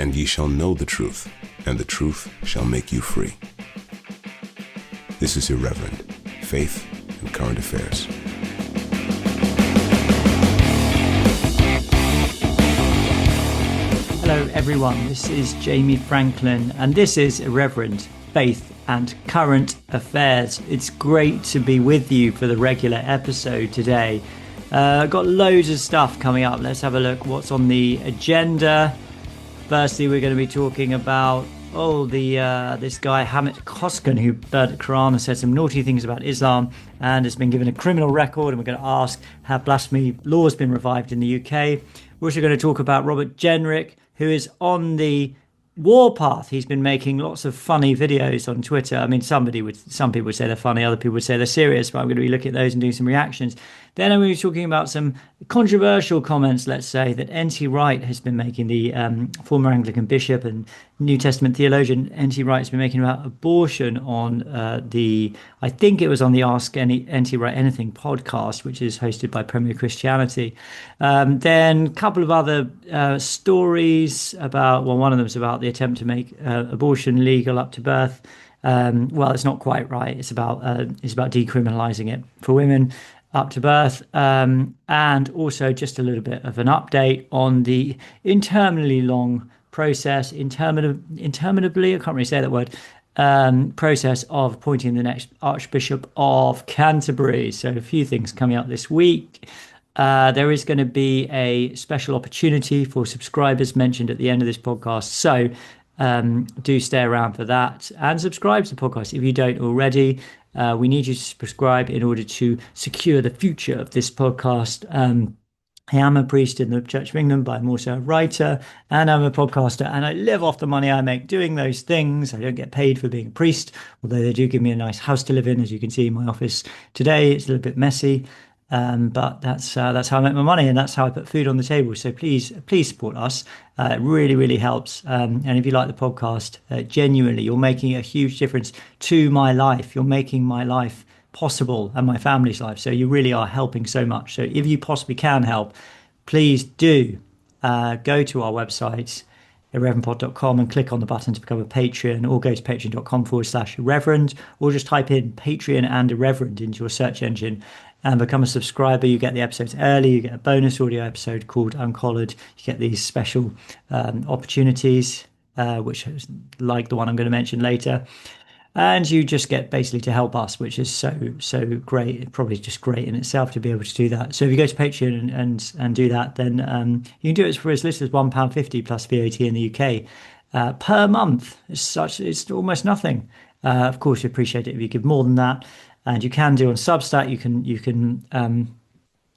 and ye shall know the truth, and the truth shall make you free. This is Irreverent, Faith and Current Affairs. Hello everyone, this is Jamie Franklin, and this is Irreverent, Faith and Current Affairs. It's great to be with you for the regular episode today. Got loads of stuff coming up. Let's have a look what's on the agenda. Firstly, we're going to be talking about this guy Hamit Coskun, who burned the Koran and said some naughty things about Islam and has been given a criminal record, and we're going to ask, have blasphemy laws been revived in the UK? We're also going to talk about Robert Jenrick, who is on the warpath. He's been making lots of funny videos on Twitter. I mean, some people would say they're funny, other people would say they're serious, but I'm going to be looking at those and doing some reactions. Then I'm going to be talking about some controversial comments, let's say, that NT Wright has been making, the former Anglican bishop and New Testament theologian. NT Wright has been making about abortion on I think it was on the Ask NT Wright Anything podcast, which is hosted by Premier Christianity. Then a couple of other stories about, well, one of them is about the attempt to make abortion legal up to birth. Well, it's not quite right. It's about decriminalizing it for women up to birth, and also just a little bit of an update on the interminably long process, interminably, I can't really say that word, process of appointing the next Archbishop of Canterbury. So a few things coming up this week. There is going to be a special opportunity for subscribers mentioned at the end of this podcast. So do stay around for that and subscribe to the podcast if you don't already. We need you to subscribe in order to secure the future of this podcast. I am a priest in the Church of England, but I'm also a writer and I'm a podcaster, and I live off the money I make doing those things. I don't get paid for being a priest, although they do give me a nice house to live in. As you can see in my office today, it's a little bit messy. But that's how I make my money, and that's how I put food on the table. So please support us. It really, really helps. And if you like the podcast, genuinely, you're making a huge difference to my life. You're making my life possible and my family's life. So you really are helping so much. So if you possibly can help, please do go to our website, irreverentpod.com, and click on the button to become a Patreon, or go to patreon.com/irreverent, or just type in Patreon and Irreverent into your search engine and become a subscriber. You get the episodes early, you get a bonus audio episode called Uncollared, you get these special opportunities, which is like the one I'm going to mention later, and you just get basically to help us, which is so great. It's probably just great in itself to be able to do that. So if you go to Patreon and do that, then you can do it for as little as £1.50 plus VAT in the UK per month. It's almost nothing. Of course, we appreciate it if you give more than that. And you can do on Substack. You can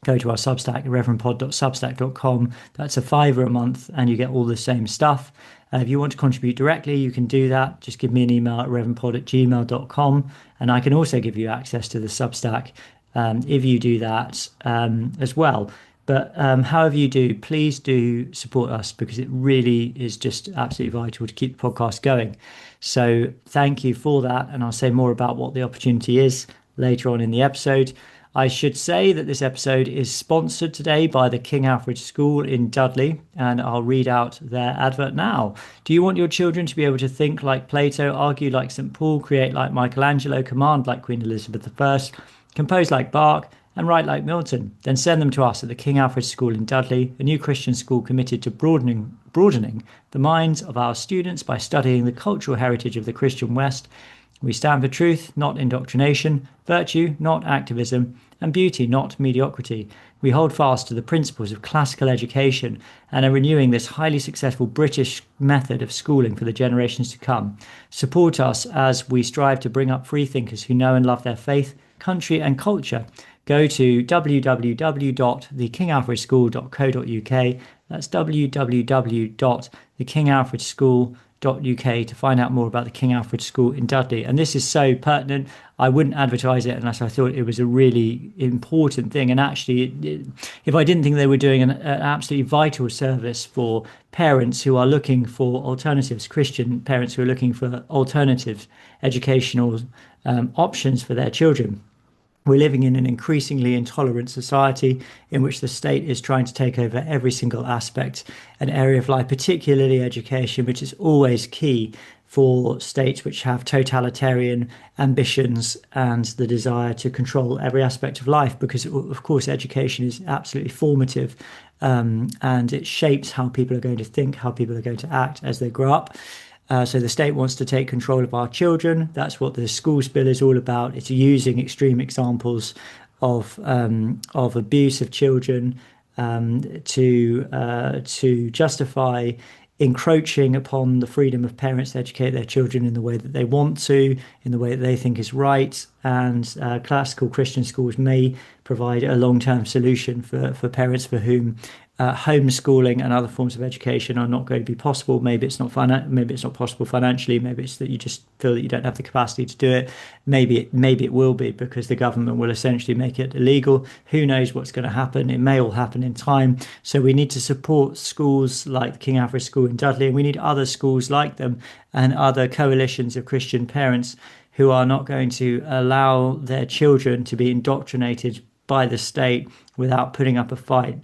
go to our Substack, irreverentpod.substack.com. That's £5 a month, and you get all the same stuff. If you want to contribute directly, you can do that. Just give me an email at irreverentpod@gmail.com, and I can also give you access to the Substack if you do that as well. But however you do, please do support us, because it really is just absolutely vital to keep the podcast going. So thank you for that. And I'll say more about what the opportunity is later on in the episode. I should say that this episode is sponsored today by the King Alfred School in Dudley, and I'll read out their advert now. Do you want your children to be able to think like Plato, argue like St. Paul, create like Michelangelo, command like Queen Elizabeth I, compose like Bach, and write like Milton? Then send them to us at the King Alfred School in Dudley, a new Christian school committed to broadening the minds of our students by studying the cultural heritage of the Christian West. We stand for truth, not indoctrination, virtue, not activism, and beauty, not mediocrity. We hold fast to the principles of classical education and are renewing this highly successful British method of schooling for the generations to come. Support us as we strive to bring up free thinkers who know and love their faith, country, and culture. Go to www.thekingalfredschool.co.uk. That's www.thekingalfredschool.uk to find out more about the King Alfred School in Dudley. And this is so pertinent. I wouldn't advertise it unless I thought it was a really important thing. And actually, if I didn't think they were doing an absolutely vital service for parents who are looking for alternatives, Christian parents who are looking for alternative educational options for their children. We're living in an increasingly intolerant society in which the state is trying to take over every single aspect and area of life, particularly education, which is always key for states which have totalitarian ambitions and the desire to control every aspect of life, because, of course, education is absolutely formative, and it shapes how people are going to think, how people are going to act as they grow up. So the state wants to take control of our children. That's what the schools bill is all about. It's using extreme examples of abuse of children to justify encroaching upon the freedom of parents to educate their children in the way that they want to, in the way that they think is right. And classical Christian schools may provide a long-term solution for parents for whom homeschooling and other forms of education are not going to be possible. Maybe it's not possible financially. Maybe it's that you just feel that you don't have the capacity to do it. Maybe it will be because the government will essentially make it illegal. Who knows what's going to happen? It may all happen in time. So we need to support schools like the King Alfred School in Dudley, and we need other schools like them and other coalitions of Christian parents who are not going to allow their children to be indoctrinated by the state without putting up a fight.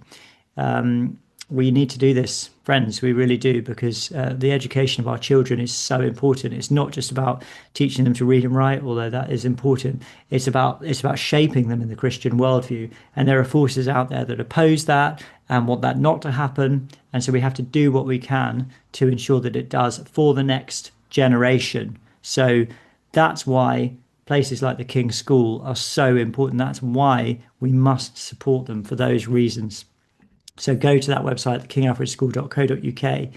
We need to do this, friends. We really do, because the education of our children is so important. It's not just about teaching them to read and write, although that is important. It's about shaping them in the Christian worldview. And there are forces out there that oppose that and want that not to happen. And so we have to do what we can to ensure that it does for the next generation. So that's why places like the King's School are so important. That's why we must support them, for those reasons. So go to that website, kingalfredschool.co.uk,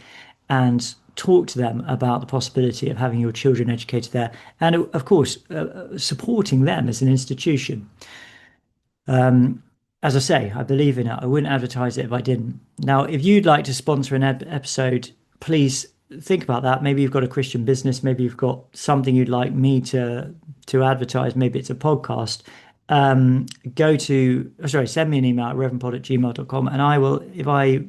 and talk to them about the possibility of having your children educated there. And of course, supporting them as an institution. As I say, I believe in it. I wouldn't advertise it if I didn't. Now, if you'd like to sponsor an episode, please think about that. Maybe you've got a Christian business. Maybe you've got something you'd like me to advertise. Maybe it's a podcast. Send me an email at reverendpod@gmail.com, and I will, if I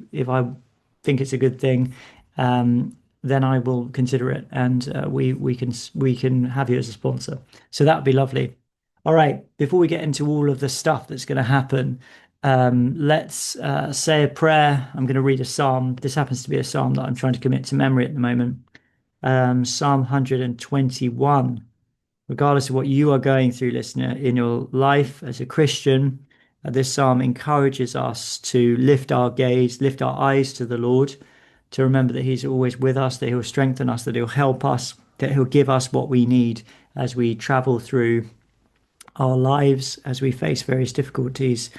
think it's a good thing, then I will consider it, and we can have you as a sponsor. So that would be lovely. All right, before we get into all of the stuff that's going to happen, let's say a prayer. I'm going to read a psalm. This happens to be a psalm that I'm trying to commit to memory at the moment. Psalm 121. Regardless of what you are going through, listener, in your life as a Christian, this psalm encourages us to lift our gaze, lift our eyes to the Lord, to remember that he's always with us, that he'll strengthen us, that he'll help us, that he'll give us what we need as we travel through our lives, as we face various difficulties,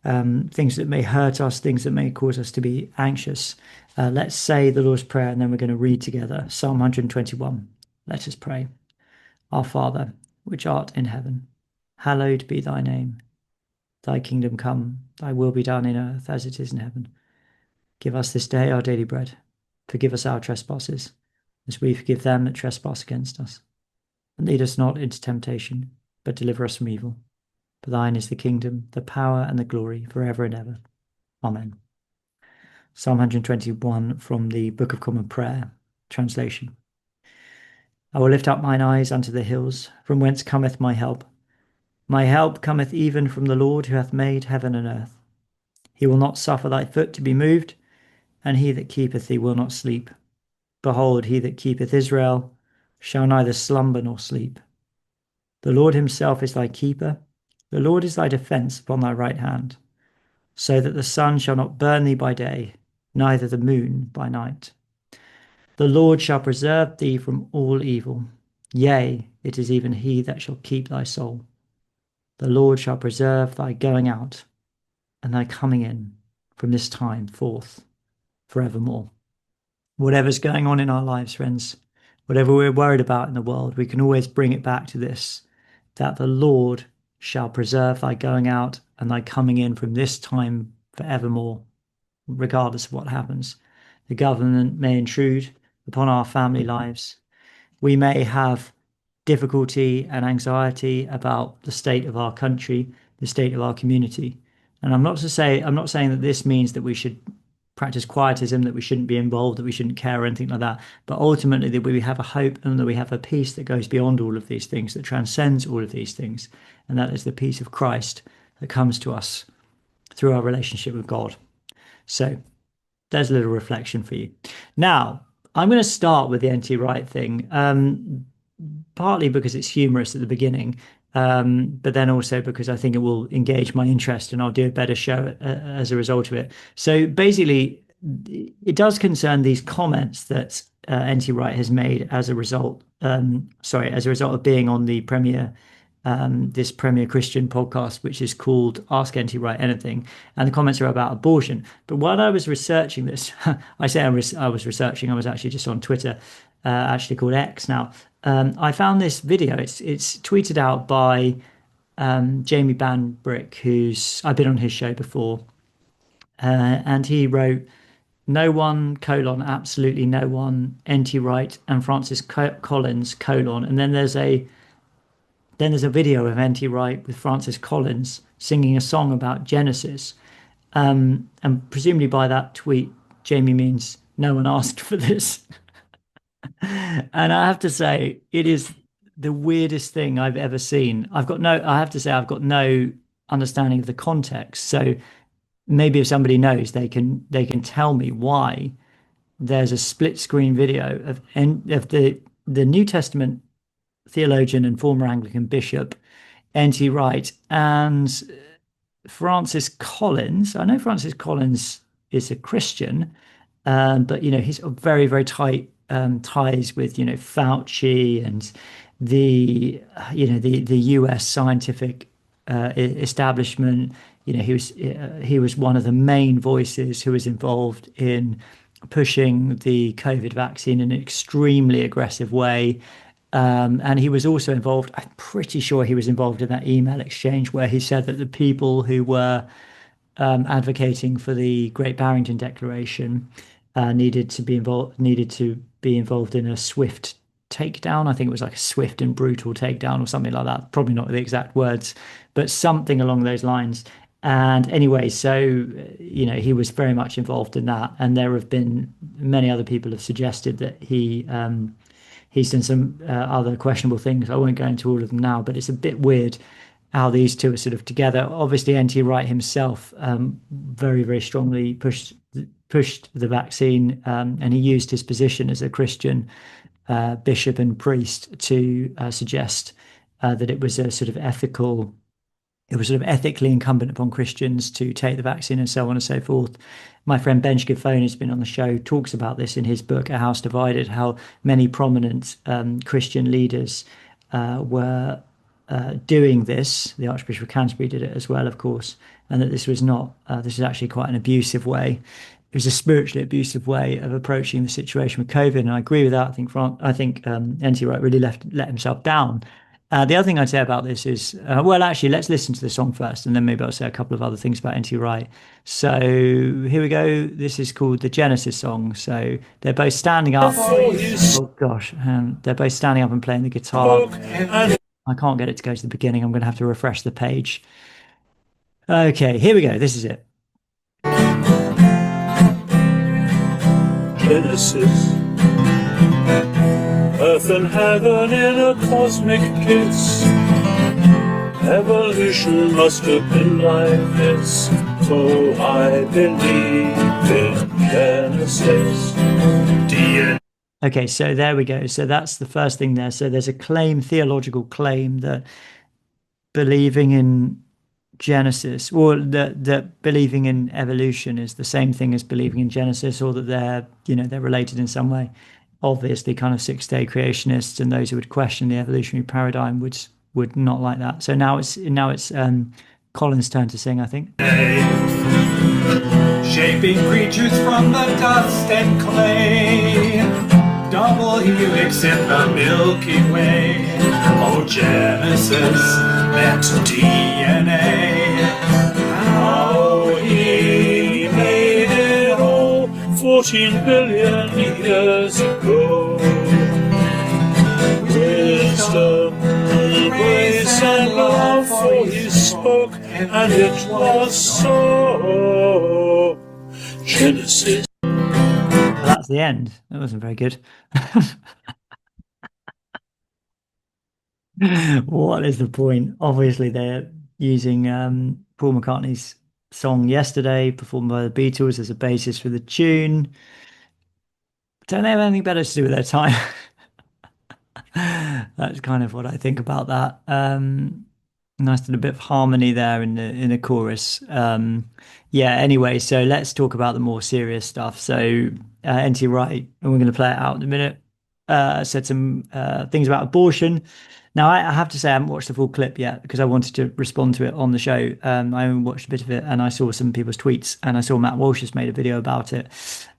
things that may hurt us, things that may cause us to be anxious. Let's say the Lord's Prayer, and then we're going to read together Psalm 121. Let us pray. Our Father, which art in heaven, hallowed be thy name. Thy kingdom come, thy will be done in earth as it is in heaven. Give us this day our daily bread. Forgive us our trespasses, as we forgive them that trespass against us. And lead us not into temptation, but deliver us from evil. For thine is the kingdom, the power, and the glory, forever and ever. Amen. Psalm 121 from the Book of Common Prayer, translation. I will lift up mine eyes unto the hills, from whence cometh my help. My help cometh even from the Lord, who hath made heaven and earth. He will not suffer thy foot to be moved, and he that keepeth thee will not sleep. Behold, he that keepeth Israel shall neither slumber nor sleep. The Lord himself is thy keeper. The Lord is thy defence upon thy right hand, so that the sun shall not burn thee by day, neither the moon by night. The Lord shall preserve thee from all evil. Yea, it is even he that shall keep thy soul. The Lord shall preserve thy going out and thy coming in from this time forth forevermore. Whatever's going on in our lives, friends, whatever we're worried about in the world, we can always bring it back to this, that the Lord shall preserve thy going out and thy coming in from this time forevermore, regardless of what happens. The government may intrude upon our family lives. We may have difficulty and anxiety about the state of our country, the state of our community. And I'm not saying that this means that we should practice quietism, that we shouldn't be involved, that we shouldn't care or anything like that. But ultimately that we have a hope and that we have a peace that goes beyond all of these things, that transcends all of these things. And that is the peace of Christ that comes to us through our relationship with God. So there's a little reflection for you. Now, I'm going to start with the NT Wright thing, partly because it's humorous at the beginning, but then also because I think it will engage my interest and I'll do a better show as a result of it. So basically, it does concern these comments that NT Wright has made as a result, as a result of being on the this Premier Christian podcast, which is called Ask NT Wright Anything, and the comments are about abortion. But while I was researching this, I was researching, I was actually just on Twitter, actually called X now. I found this video. It's tweeted out by Jamie Banbrick, who's I've been on his show before, and he wrote, "No one, absolutely no one, NT Wright and Francis Collins, and then there's a video of NT Wright with Francis Collins singing a song about Genesis, and presumably by that tweet, Jamie means no one asked for this." And I have to say, it is the weirdest thing I've ever seen. I've got no understanding of the context. So maybe if somebody knows, they can tell me why there's a split screen video of the New Testament theologian and former Anglican bishop NT Wright and Francis Collins. I know Francis Collins is a Christian, but he's got very, very tight ties with Fauci and the US scientific establishment. He was one of the main voices who was involved in pushing the COVID vaccine in an extremely aggressive way. And he was also involved, I'm pretty sure he was involved in that email exchange where he said that the people who were advocating for the Great Barrington Declaration needed to be involved in a swift takedown. I think it was like a swift and brutal takedown or something like that. Probably not the exact words, but something along those lines. And anyway, so he was very much involved in that. And there have been many other people have suggested that he's done some other questionable things. I won't go into all of them now, but it's a bit weird how these two are sort of together. Obviously, NT Wright himself very, very strongly pushed the vaccine, and he used his position as a Christian bishop and priest to suggest that it was ethically incumbent upon Christians to take the vaccine and so on and so forth. My friend Ben Schiffone, who's been on the show, talks about this in his book, A House Divided, how many prominent Christian leaders were doing this. The Archbishop of Canterbury did it as well, of course, and that this was actually quite an abusive way. It was a spiritually abusive way of approaching the situation with COVID, and I agree with that. I think NT Wright really let himself down. The other thing I'd say about this is, let's listen to the song first, and then maybe I'll say a couple of other things about NT Wright. So here we go. This is called the Genesis song. So they're both standing up. Oh gosh, they're both standing up and playing the guitar. I can't get it to go to the beginning. I'm going to have to refresh the page. Okay, here we go. This is it. Genesis, earth and heaven in a cosmic kiss. Evolution must have been like this, so I believe in Genesis. Okay, so there we go. So that's the first thing there. So there's a theological claim that believing in Genesis, or that believing in evolution is the same thing as believing in Genesis, or that they're related in some way. Obviously, kind of six-day creationists and those who would question the evolutionary paradigm would not like that. So now it's Colin's turn to sing, I think. Shaping creatures from the dust and clay, double helix in the Milky Way. Oh, Genesis meant DNA. How he made it all 14 billion years ago. Wisdom, grace and love, for he spoke and it was so. criticising. Well, that's the end. That wasn't very good. What is the point? Obviously, they're using Paul McCartney's song Yesterday, performed by the Beatles, as a basis for the tune. Don't they have anything better to do with their time? That's kind of what I think about that. Nice little bit of harmony there in the chorus. Yeah, anyway, so let's talk about the more serious stuff. So NT Wright, and we're going to play it out in a minute, said some things about abortion. Now, I have to say I haven't watched the full clip yet because I wanted to respond to it on the show. I only watched a bit of it, and I saw some people's tweets, and I saw Matt Walsh has made a video about it.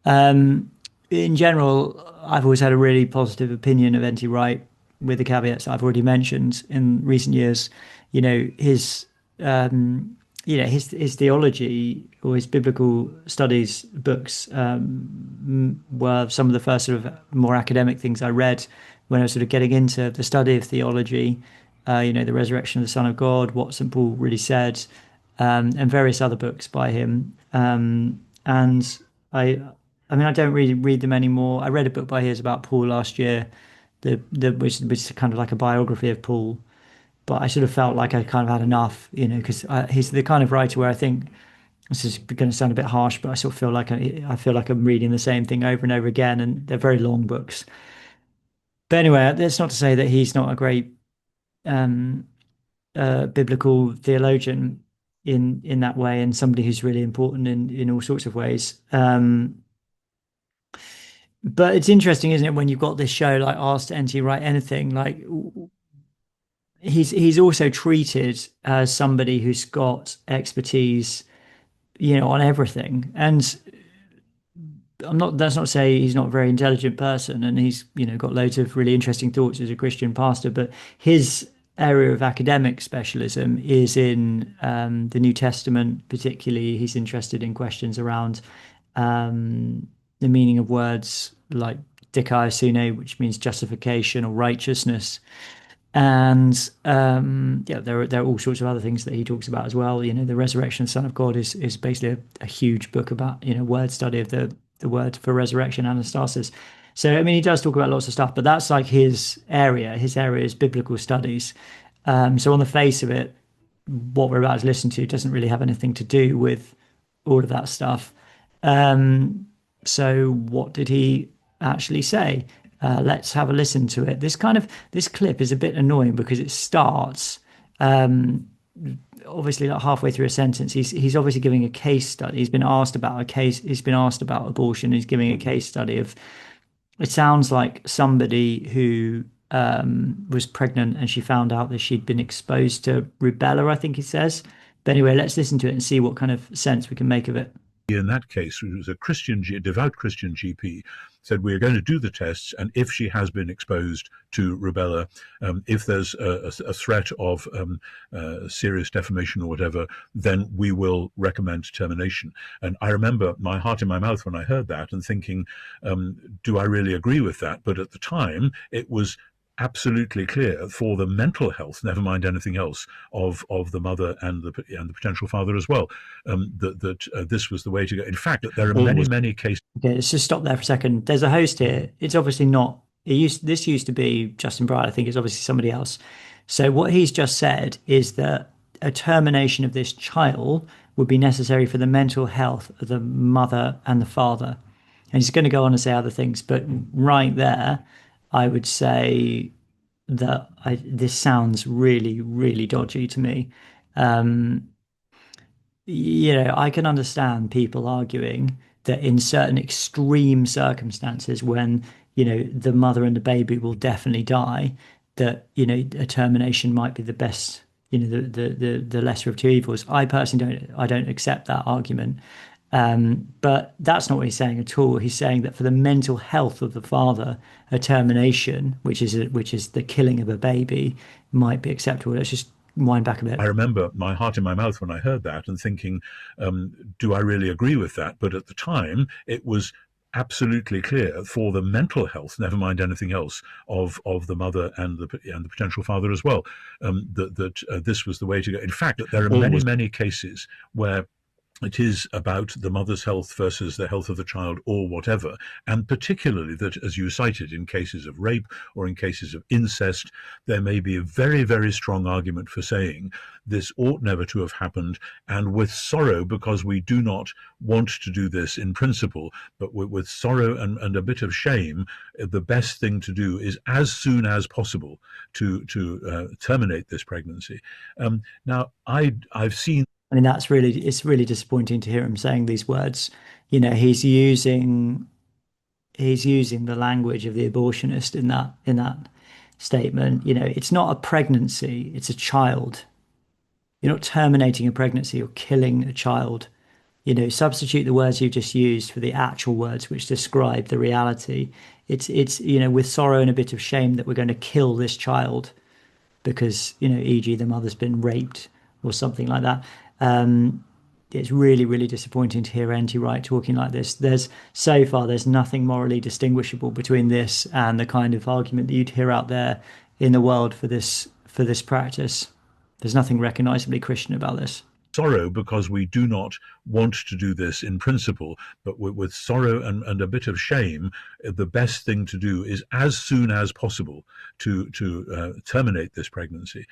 In general, I've always had a really positive opinion of NT Wright, with the caveats I've already mentioned in recent years. You know, his theology or his biblical studies books were some of the first sort of more academic things I read when I was sort of getting into the study of theology. The Resurrection of the Son of God, what St. Paul really said, and various other books by him. And I don't really read them anymore. I read a book by his about Paul last year, which is kind of like a biography of Paul. But I sort of felt like I kind of had enough, because he's the kind of writer where I think, this is going to sound a bit harsh, but I sort of feel like I'm reading the same thing over and over again, and they're very long books. But anyway, that's not to say that he's not a great biblical theologian in that way, and somebody who's really important in all sorts of ways. But it's interesting, isn't it, when you've got this show like Ask NT Wright Anything, like he's also treated as somebody who's got expertise, on everything. And that's not to say he's not a very intelligent person, and he's, got loads of really interesting thoughts as a Christian pastor, but his area of academic specialism is in the New Testament. Particularly, he's interested in questions around the meaning of words like dikaiosune, which means justification or righteousness. And there are all sorts of other things that he talks about as well. The Resurrection of the Son of God is basically a huge book about, word study of the word for resurrection, anastasis. So, he does talk about lots of stuff, but that's like his area. His area is biblical studies. So on the face of it, what we're about to listen to doesn't really have anything to do with all of that stuff. So what did he actually say? Let's have a listen to it. This clip is a bit annoying because it starts obviously like halfway through a sentence. He's obviously giving a case study. He's been asked about abortion. He's giving a case study of, it sounds like somebody who was pregnant and she found out that she'd been exposed to rubella, I think he says. But anyway, let's listen to it and see what kind of sense we can make of it. In that case, it was a devout Christian GP, said we're going to do the tests, and if she has been exposed to rubella, if there's a threat of serious defamation or whatever, then we will recommend termination. And I remember my heart in my mouth when I heard that and thinking, do I really agree with that? But at the time, it was absolutely clear for the mental health, never mind anything else, of the mother and the potential father as well, that this was the way to go. In fact, there are many cases. Okay, let's just stop there for a second. There's a host here. It's obviously not. This used to be Justin Bride. I think it's obviously somebody else. So what he's just said is that a termination of this child would be necessary for the mental health of the mother and the father. And he's going to go on and say other things, but right there, I would say that this sounds really, really dodgy to me. I can understand people arguing that in certain extreme circumstances when, the mother and the baby will definitely die, that, a termination might be the best, the lesser of two evils. I personally don't accept that argument. But that's not what he's saying at all. He's saying that for the mental health of the father, a termination, which is the killing of a baby, might be acceptable. Let's just wind back a bit. I remember my heart in my mouth when I heard that and thinking, do I really agree with that? But at the time, it was absolutely clear for the mental health, never mind anything else, of the mother and the potential father as well, that this was the way to go. In fact, there are many cases where it is about the mother's health versus the health of the child or whatever. And particularly that, as you cited, in cases of rape or in cases of incest, there may be a very, very strong argument for saying this ought never to have happened, and with sorrow, because we do not want to do this in principle, but with sorrow and a bit of shame, the best thing to do is as soon as possible to terminate this pregnancy. Now, I've seen. I mean, it's really disappointing to hear him saying these words. You know, he's using the language of the abortionist in that statement. You know, it's not a pregnancy, it's a child. You're not terminating a pregnancy, you're killing a child. You know, substitute the words you just used for the actual words which describe the reality. It's you know, with sorrow and a bit of shame that we're going to kill this child because, you know, e.g. the mother's been raped or something like that. It's really, really disappointing to hear NT Wright talking like this. There's nothing morally distinguishable between this and the kind of argument that you'd hear out there in the world for this practice. There's nothing recognizably Christian about this. Sorrow, because we do not want to do this in principle, but with sorrow and a bit of shame, the best thing to do is as soon as possible to terminate this pregnancy.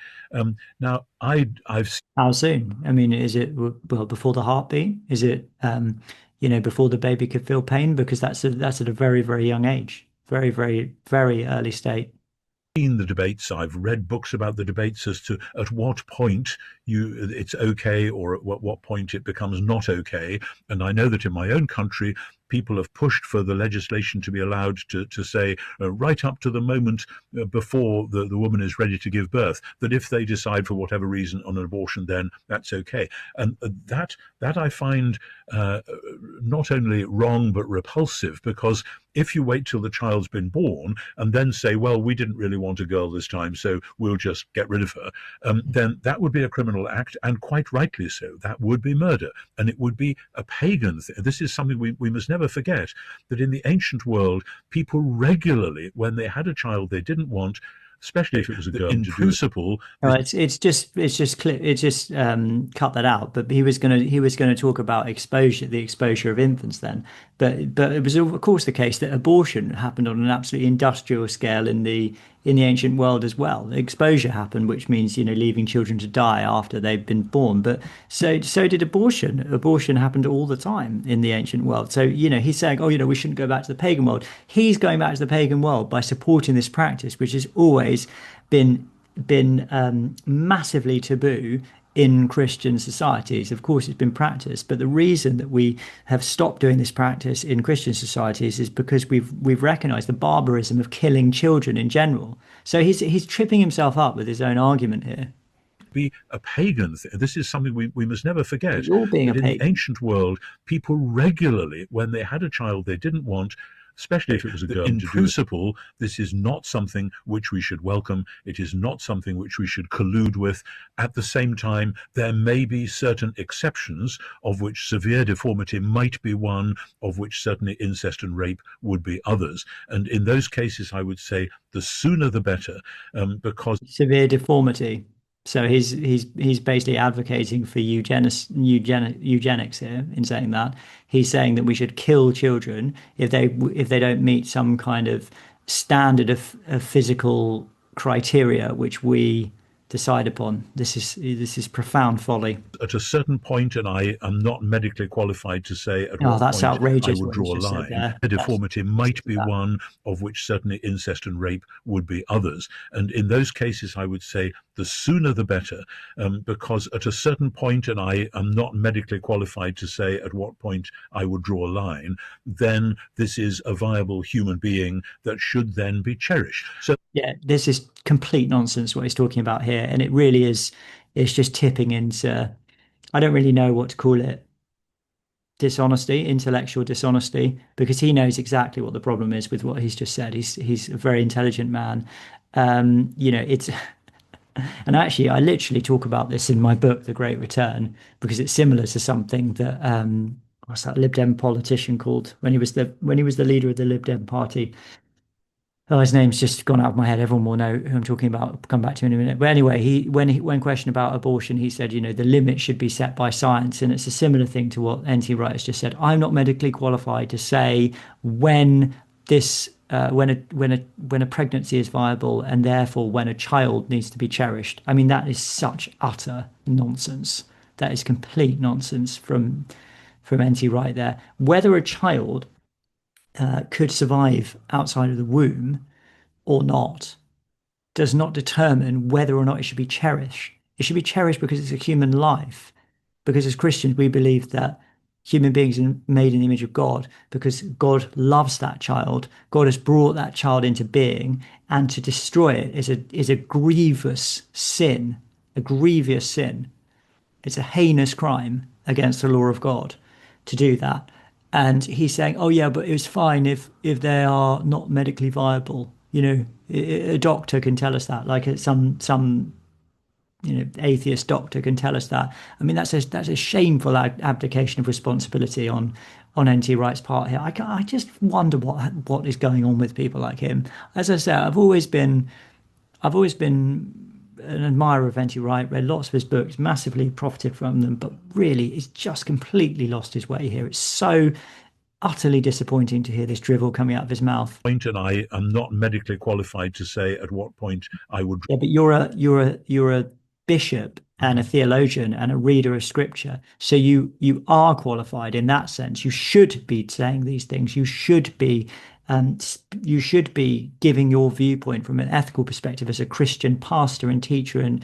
Now, I've How soon? I mean, is it before the heartbeat? Is it you know, before the baby could feel pain? Because that's at a very, very young age, very, very, very early state. Seen the debates. I've read books about the debates as to at what point it's okay or at what point it becomes not okay. And I know that in my own country, people have pushed for the legislation to be allowed to say right up to the moment before the woman is ready to give birth, that if they decide for whatever reason on an abortion, then that's okay. And that I find not only wrong but repulsive, because if you wait till the child's been born and then say, well, we didn't really want a girl this time, so we'll just get rid of her, then that would be a criminal act, and quite rightly so. That would be murder, and it would be a pagan thing. This is something we must never forget, that in the ancient world, people regularly, when they had a child they didn't want, especially if it was a girl, in principle. It's just cut that out. But he was gonna talk about the exposure of infants then. But it was of course the case that abortion happened on an absolutely industrial scale in the ancient world as well. Exposure happened, which means, you know, leaving children to die after they've been born. But so did abortion. Abortion happened all the time in the ancient world. So, you know, he's saying, oh, you know, we shouldn't go back to the pagan world. He's going back to the pagan world by supporting this practice, which has always been massively taboo in Christian societies. Of course, it's been practiced, but the reason that we have stopped doing this practice in Christian societies is because we've recognized the barbarism of killing children in general. So he's tripping himself up with his own argument here. Be a pagan thing. This is something we must never forget. You're being a pagan. In the ancient world, people regularly, when they had a child they didn't want, especially if it was a girl, in principle, this is not something which we should welcome. It is not something which we should collude with. At the same time, there may be certain exceptions, of which severe deformity might be one, of which certainly incest and rape would be others. And in those cases, I would say the sooner the better, because severe deformity. So he's basically advocating for eugenics here in saying that. He's saying that we should kill children if they don't meet some kind of standard of physical criteria which we decide upon. This is profound folly. At a certain point, and I am not medically qualified to say at what that's point outrageous, I would draw a line. A deformity might be one, of which certainly incest and rape would be others. And in those cases, I would say the sooner the better, because at a certain point, and I am not medically qualified to say at what point I would draw a line, then this is a viable human being that should then be cherished. So yeah, this is complete nonsense what he's talking about here, and it really is. It's just tipping into, I don't really know what to call it. Dishonesty, intellectual dishonesty, because he knows exactly what the problem is with what he's just said. He's a very intelligent man. You know, it's. And actually, I literally talk about this in my book, The Great Return, because it's similar to something that what's that Lib Dem politician called when he was the leader of the Lib Dem party. Oh, his name's just gone out of my head. Everyone will know who I'm talking about. I'll come back to him in a minute. But anyway, when questioned about abortion, he said, the limit should be set by science, and it's a similar thing to what NT Wright has just said. I'm not medically qualified to say when when a pregnancy is viable, and therefore when a child needs to be cherished. I mean, that is such utter nonsense. That is complete nonsense from NT Wright there. Whether a child could survive outside of the womb or not does not determine whether or not it should be cherished. It should be cherished because it's a human life. Because as Christians, we believe that human beings are made in the image of God, because God loves that child. God has brought that child into being, and to destroy it is a grievous sin, a grievous sin. It's a heinous crime against the law of God to do that. And he's saying, oh yeah, but it was fine if they are not medically viable. A doctor can tell us that, like some atheist doctor can tell us that. I mean, that's a shameful abdication of responsibility on NT Wright's part here. I just wonder what is going on with people like him. As I said, I've always been an admirer of NT Wright, read lots of his books, massively profited from them, but really he's just completely lost his way here. It's so utterly disappointing to hear this drivel coming out of his mouth. And I am not medically qualified to say at what point I would. Yeah, but you're a bishop and a theologian and a reader of scripture, so you are qualified in that sense. You should be saying these things. You should be giving your viewpoint from an ethical perspective as a Christian pastor and teacher and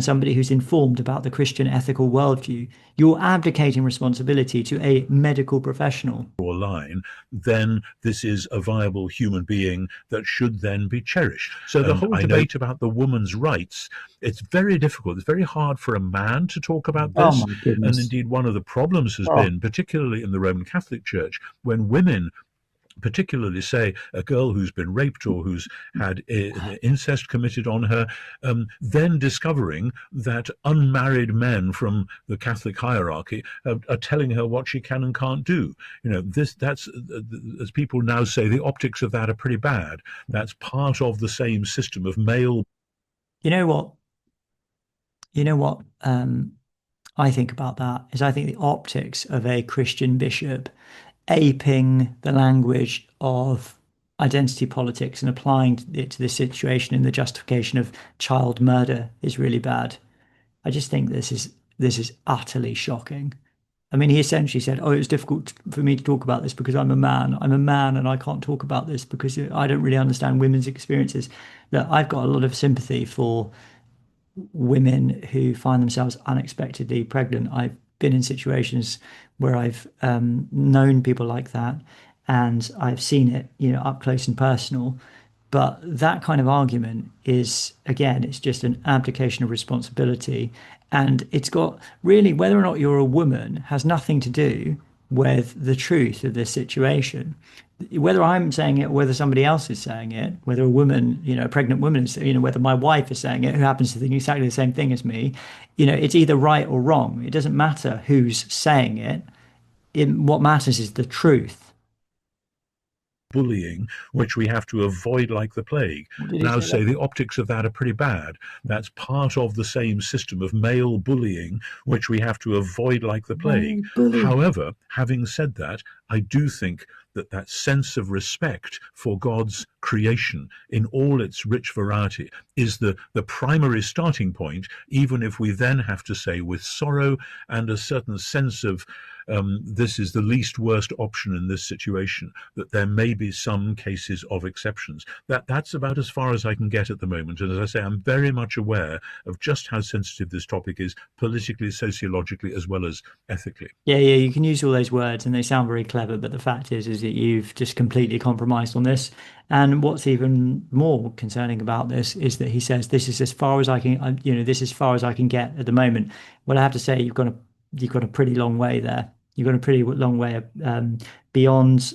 somebody who's informed about the Christian ethical worldview. You're abdicating responsibility to a medical professional. Or line, then this is a viable human being that should then be cherished. So the whole debate about the woman's rights, it's very difficult. It's very hard for a man to talk about this. Oh my goodness. And indeed, one of the problems has been, particularly in the Roman Catholic Church, when women, particularly say a girl who's been raped or who's had incest committed on her, then discovering that unmarried men from the Catholic hierarchy are telling her what she can and can't do. That's as people now say, the optics of that are pretty bad. That's part of the same system of male. You know what I think about that is, I think the optics of a Christian bishop aping the language of identity politics and applying it to this situation in the justification of child murder is really bad. I just think this is utterly shocking. I mean, he essentially said, oh, it's difficult for me to talk about this because I'm a man and I can't talk about this because I don't really understand women's experiences. Look, I've got a lot of sympathy for women who find themselves unexpectedly pregnant. I've been in situations where I've known people like that, and I've seen it, up close and personal. But that kind of argument is, again, it's just an abdication of responsibility, and it's got really, whether or not you're a woman has nothing to do with the truth of this situation. Whether I'm saying it or whether somebody else is saying it, whether a woman, a pregnant woman is, whether my wife is saying it, who happens to think exactly the same thing as me, it's either right or wrong. It doesn't matter who's saying it. What matters is the truth. Bullying, which we have to avoid like the plague. Now say the optics of that are pretty bad. That's part of the same system of male bullying, which we have to avoid like the plague. However, having said that, I do think that sense of respect for God's creation in all its rich variety is the primary starting point, even if we then have to say with sorrow and a certain sense of this is the least worst option in this situation, that there may be some cases of exceptions. That's about as far as I can get at the moment. And as I say, I'm very much aware of just how sensitive this topic is, politically, sociologically, as well as ethically. Yeah, you can use all those words and they sound very clever, but the fact is that you've just completely compromised on this. And what's even more concerning about this is that he says, this is as far as I can, this is as far as I can get at the moment. Well, I have to say, you've got a pretty long way there. You've got a pretty long way beyond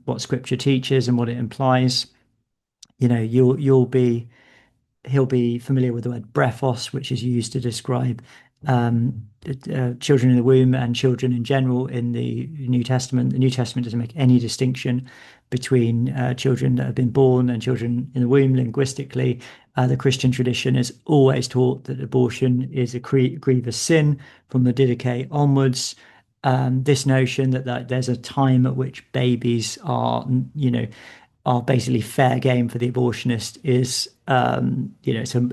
what Scripture teaches and what it implies. He'll be familiar with the word brephos, which is used to describe children in the womb and children in general in the New Testament. The New Testament doesn't make any distinction between children that have been born and children in the womb linguistically. The Christian tradition has always taught that abortion is a grievous sin from the Didache onwards. This notion that there's a time at which babies are basically fair game for the abortionist is, so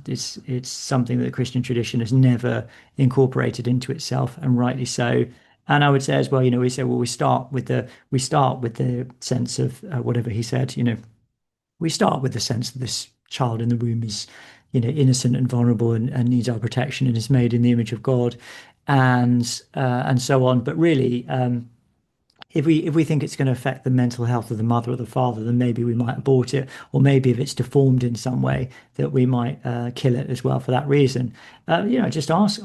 it's something that the Christian tradition has never incorporated into itself, and rightly so. And I would say as well, we say, well, we start with the sense of whatever he said. We start with the sense that this child in the womb is, innocent and vulnerable and needs our protection and is made in the image of God, and so on. But really, if we think it's going to affect the mental health of the mother or the father, then maybe we might abort it, or maybe if it's deformed in some way, that we might kill it as well for that reason. I just ask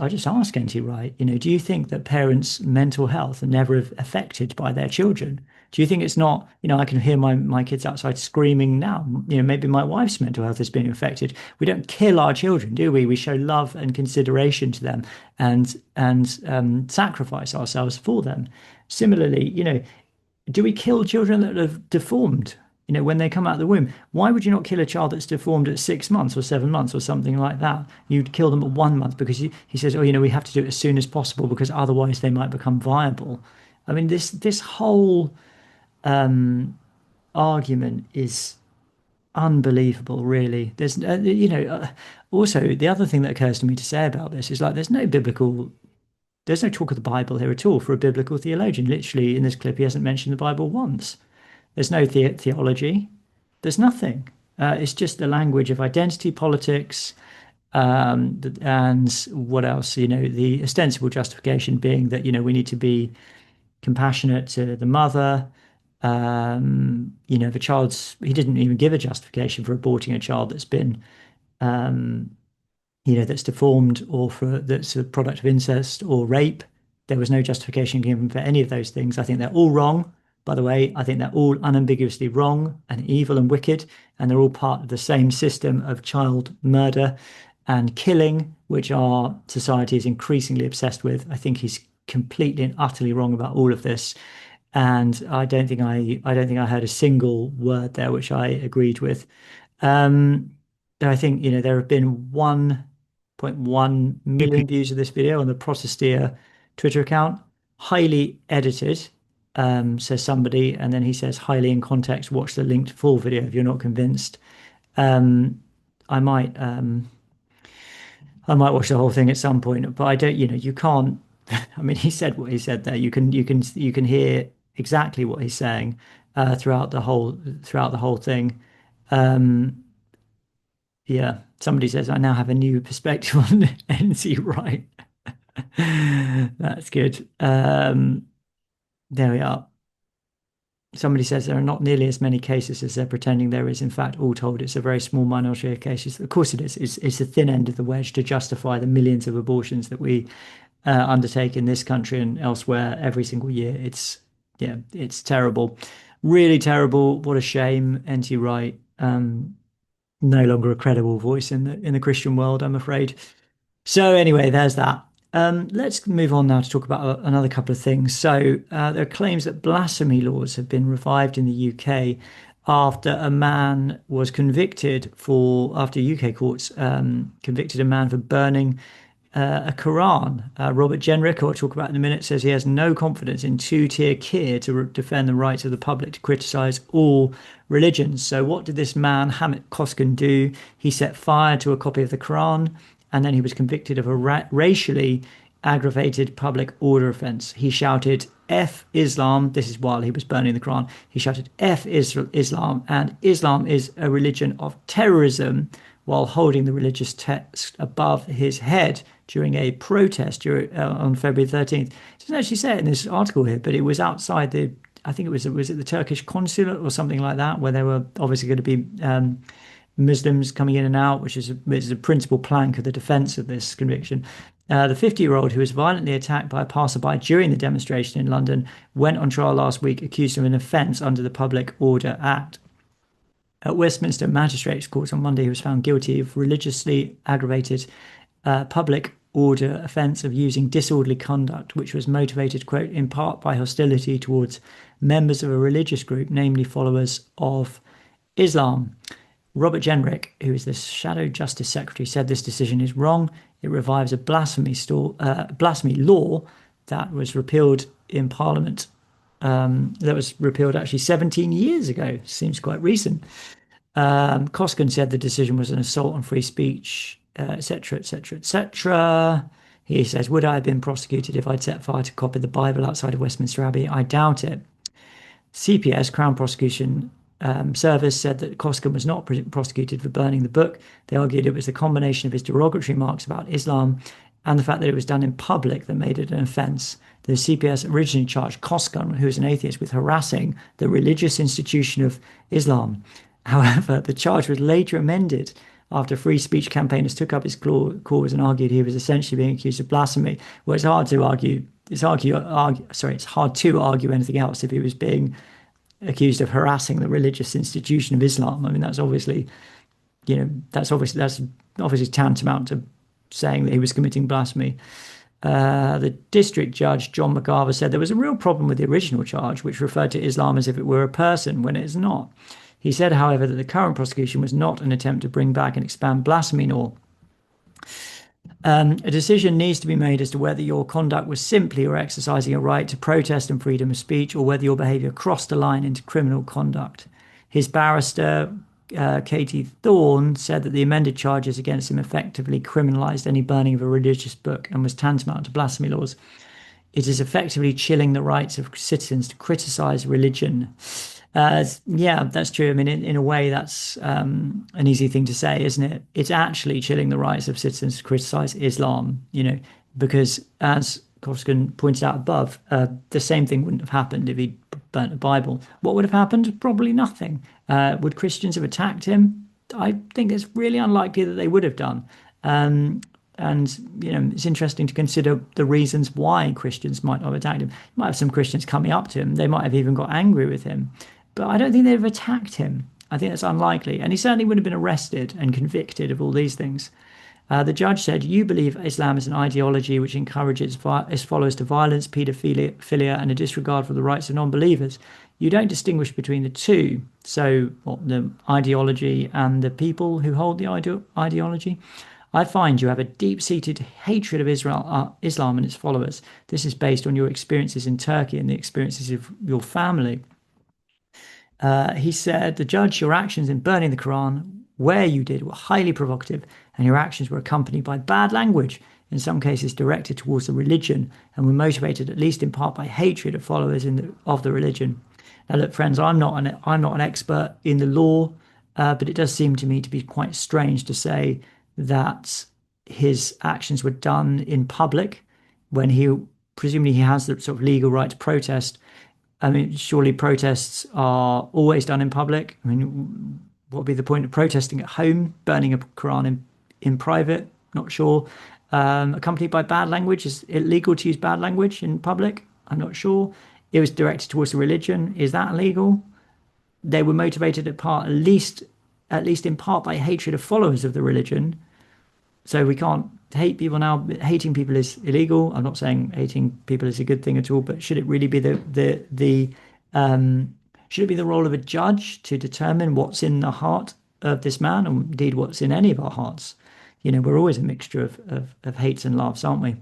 NT Wright, do you think that parents' mental health are never affected by their children? Do you think it's not, I can hear my kids outside screaming now, maybe my wife's mental health is being affected. We don't kill our children, do we? We show love and consideration to them and sacrifice ourselves for them. Similarly, do we kill children that are deformed, when they come out of the womb? Why would you not kill a child that's deformed at 6 months or 7 months or something like that? You'd kill them at 1 month because he says, we have to do it as soon as possible because otherwise they might become viable. I mean, this whole argument is unbelievable, really. There's, also the other thing that occurs to me to say about this is there's no talk of the Bible here at all for a biblical theologian. Literally, in this clip, he hasn't mentioned the Bible once. There's no theology. There's nothing. It's just the language of identity politics, and what else? The ostensible justification being that we need to be compassionate to the mother. The child's. He didn't even give a justification for aborting a child that's been. That's deformed or that's a product of incest or rape. There was no justification given for any of those things. I think they're all wrong. By the way, I think they're all unambiguously wrong and evil and wicked, and they're all part of the same system of child murder and killing, which our society is increasingly obsessed with. I think he's completely and utterly wrong about all of this, and I don't think I heard a single word there which I agreed with. I think there have been 1.1 million views of this video on the protestor Twitter account. Highly edited, says somebody, and then he says highly in context. Watch the linked full video if you're not convinced. I might watch the whole thing at some point, but I don't. You can't. I mean, he said what he said there. You can hear exactly what he's saying throughout the whole thing. Yeah, somebody says, I now have a new perspective on NT Wright. That's good. There we are. Somebody says there are not nearly as many cases as they're pretending there is. In fact, all told, it's a very small minority of cases. Of course it is. It's the thin end of the wedge to justify the millions of abortions that we undertake in this country and elsewhere every single year. It's terrible. Really terrible. What a shame. NT Wright. No longer a credible voice in the Christian world, I'm afraid. So anyway, there's that. Let's move on now to talk about another couple of things. So there are claims that blasphemy laws have been revived in the UK after a man was convicted after UK courts convicted a man for burning a Koran. Robert Jenrick, who I'll talk about in a minute, says he has no confidence in two-tier Keir to defend the rights of the public to criticise all religions. So what did this man, Hamit Coskun, do? He set fire to a copy of the Koran, and then he was convicted of a racially aggravated public order offence. He shouted, F Islam. This is while he was burning the Quran. He shouted, F Islam, and Islam is a religion of terrorism, while holding the religious text above his head during a protest on February 13th. It doesn't actually say it in this article here, but it was outside I think it was it the Turkish consulate or something like that, where there were obviously going to be Muslims coming in and out, which is a principal plank of the defence of this conviction. The 50-year-old, who was violently attacked by a passerby during the demonstration in London, went on trial last week accused of an offence under the Public Order Act. At Westminster Magistrates Court on Monday, he was found guilty of religiously aggravated public order offence of using disorderly conduct, which was motivated, quote, in part by hostility towards members of a religious group, namely followers of Islam. Robert Jenrick, who is the Shadow Justice Secretary, said this decision is wrong. It revives a blasphemy law that was repealed in Parliament. That was repealed actually 17 years ago. Seems quite recent. Coskun said the decision was an assault on free speech, etc., etc., etc. He says, would I have been prosecuted if I'd set fire to a copy of the Bible outside of Westminster Abbey? I doubt it. CPS, Crown Prosecution Service, said that Coskun was not prosecuted for burning the book. They argued it was the combination of his derogatory remarks about Islam and the fact that it was done in public that made it an offence. The CPS originally charged Coskun, who is an atheist, with harassing the religious institution of Islam. However, the charge was later amended after free speech campaigners took up his cause and argued he was essentially being accused of blasphemy. Well, it's hard to argue. It's hard to argue anything else if he was being accused of harassing the religious institution of Islam. I mean, that's obviously tantamount to saying that he was committing blasphemy. The district judge, John McGarver, said there was a real problem with the original charge, which referred to Islam as if it were a person when it is not. He said, however, that the current prosecution was not an attempt to bring back and expand blasphemy law. A decision needs to be made as to whether your conduct was simply or exercising a right to protest and freedom of speech, or whether your behaviour crossed a line into criminal conduct. His barrister, Katie Thorne, said that the amended charges against him effectively criminalised any burning of a religious book and was tantamount to blasphemy laws. It is effectively chilling the rights of citizens to criticise religion. Yeah, that's true. I mean, in a way, that's an easy thing to say, isn't it? It's actually chilling the rights of citizens to criticise Islam, because as Coskun pointed out above, the same thing wouldn't have happened if he'd burnt the Bible. What would have happened? Probably nothing. Would Christians have attacked him? I think it's really unlikely that they would have done. And it's interesting to consider the reasons why Christians might not have attacked him. You might have some Christians coming up to him. They might have even got angry with him. But I don't think they'd have attacked him. I think that's unlikely. And he certainly would have been arrested and convicted of all these things. The judge said, you believe Islam is an ideology which encourages its followers to violence, paedophilia, and a disregard for the rights of non-believers. You don't distinguish between the two. So the ideology and the people who hold the ideology. I find you have a deep-seated hatred of Islam and its followers. This is based on your experiences in Turkey and the experiences of your family. He said, the judge, your actions in burning the Koran, where you did, were highly provocative, and your actions were accompanied by bad language, in some cases directed towards the religion, and were motivated at least in part by hatred of followers of the religion. Now, look, friends, I'm not an expert in the law, but it does seem to me to be quite strange to say that his actions were done in public when presumably he has the sort of legal right to protest. I mean, surely protests are always done in public. I mean, what would be the point of protesting at home, burning a Quran in private? Not sure. Accompanied by bad language. Is it illegal to use bad language in public? I'm not sure. It was directed towards the religion. Is that illegal? They were motivated at least in part by hatred of followers of the religion. So we can't hate people now. Hating people is illegal. I'm not saying hating people is a good thing at all, but should it really be should it be the role of a judge to determine what's in the heart of this man, or indeed what's in any of our hearts? We're always a mixture of hates and loves, aren't we?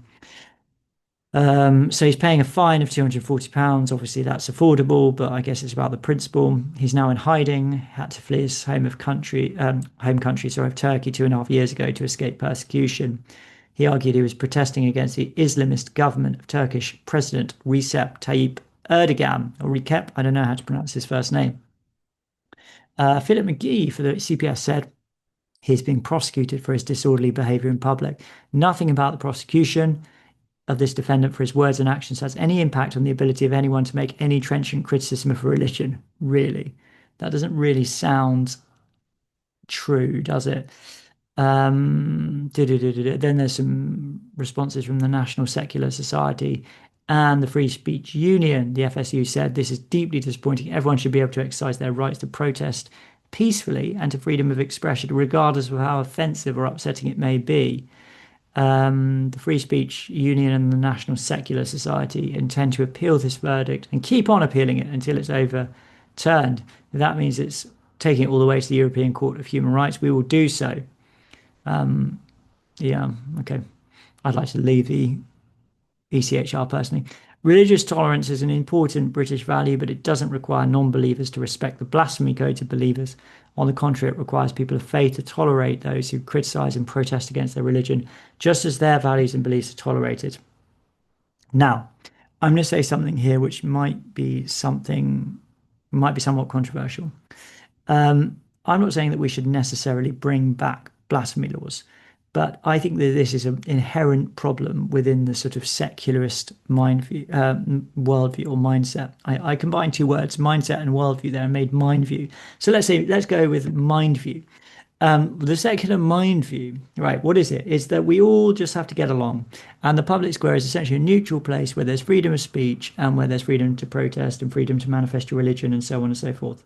So he's paying a fine of £240. Obviously, that's affordable, but I guess it's about the principle. He's now in hiding, had to flee his home country of Turkey 2.5 years ago to escape persecution. He argued he was protesting against the Islamist government of Turkish President Recep Tayyip Erdogan, or Recep, I don't know how to pronounce his first name. Philip McGee for the CPS said he's being prosecuted for his disorderly behaviour in public. Nothing about the prosecution of this defendant for his words and actions has any impact on the ability of anyone to make any trenchant criticism of religion. Really? That doesn't really sound true, does it? Then there's some responses from the National Secular Society and the Free Speech Union. The FSU said, this is deeply disappointing. Everyone should be able to exercise their rights to protest peacefully and to freedom of expression, regardless of how offensive or upsetting it may be. The Free Speech Union and the National Secular Society intend to appeal this verdict and keep on appealing it until it's overturned. If that means it's taking it all the way to the European Court of Human Rights, we will do so. Yeah, okay. I'd like to leave the ECHR personally. Religious tolerance is an important British value, but it doesn't require non-believers to respect the blasphemy code of believers. On the contrary, it requires people of faith to tolerate those who criticize and protest against their religion, just as their values and beliefs are tolerated. Now, I'm going to say something here which might be somewhat controversial. I'm not saying that we should necessarily bring back blasphemy laws, but I think that this is an inherent problem within the sort of secularist worldview or mindset. I combined two words, mindset and worldview there, and made mind view. So let's go with mind view. The secular mind view, right? What is it? It's that we all just have to get along, and the public square is essentially a neutral place where there's freedom of speech and where there's freedom to protest and freedom to manifest your religion and so on and so forth.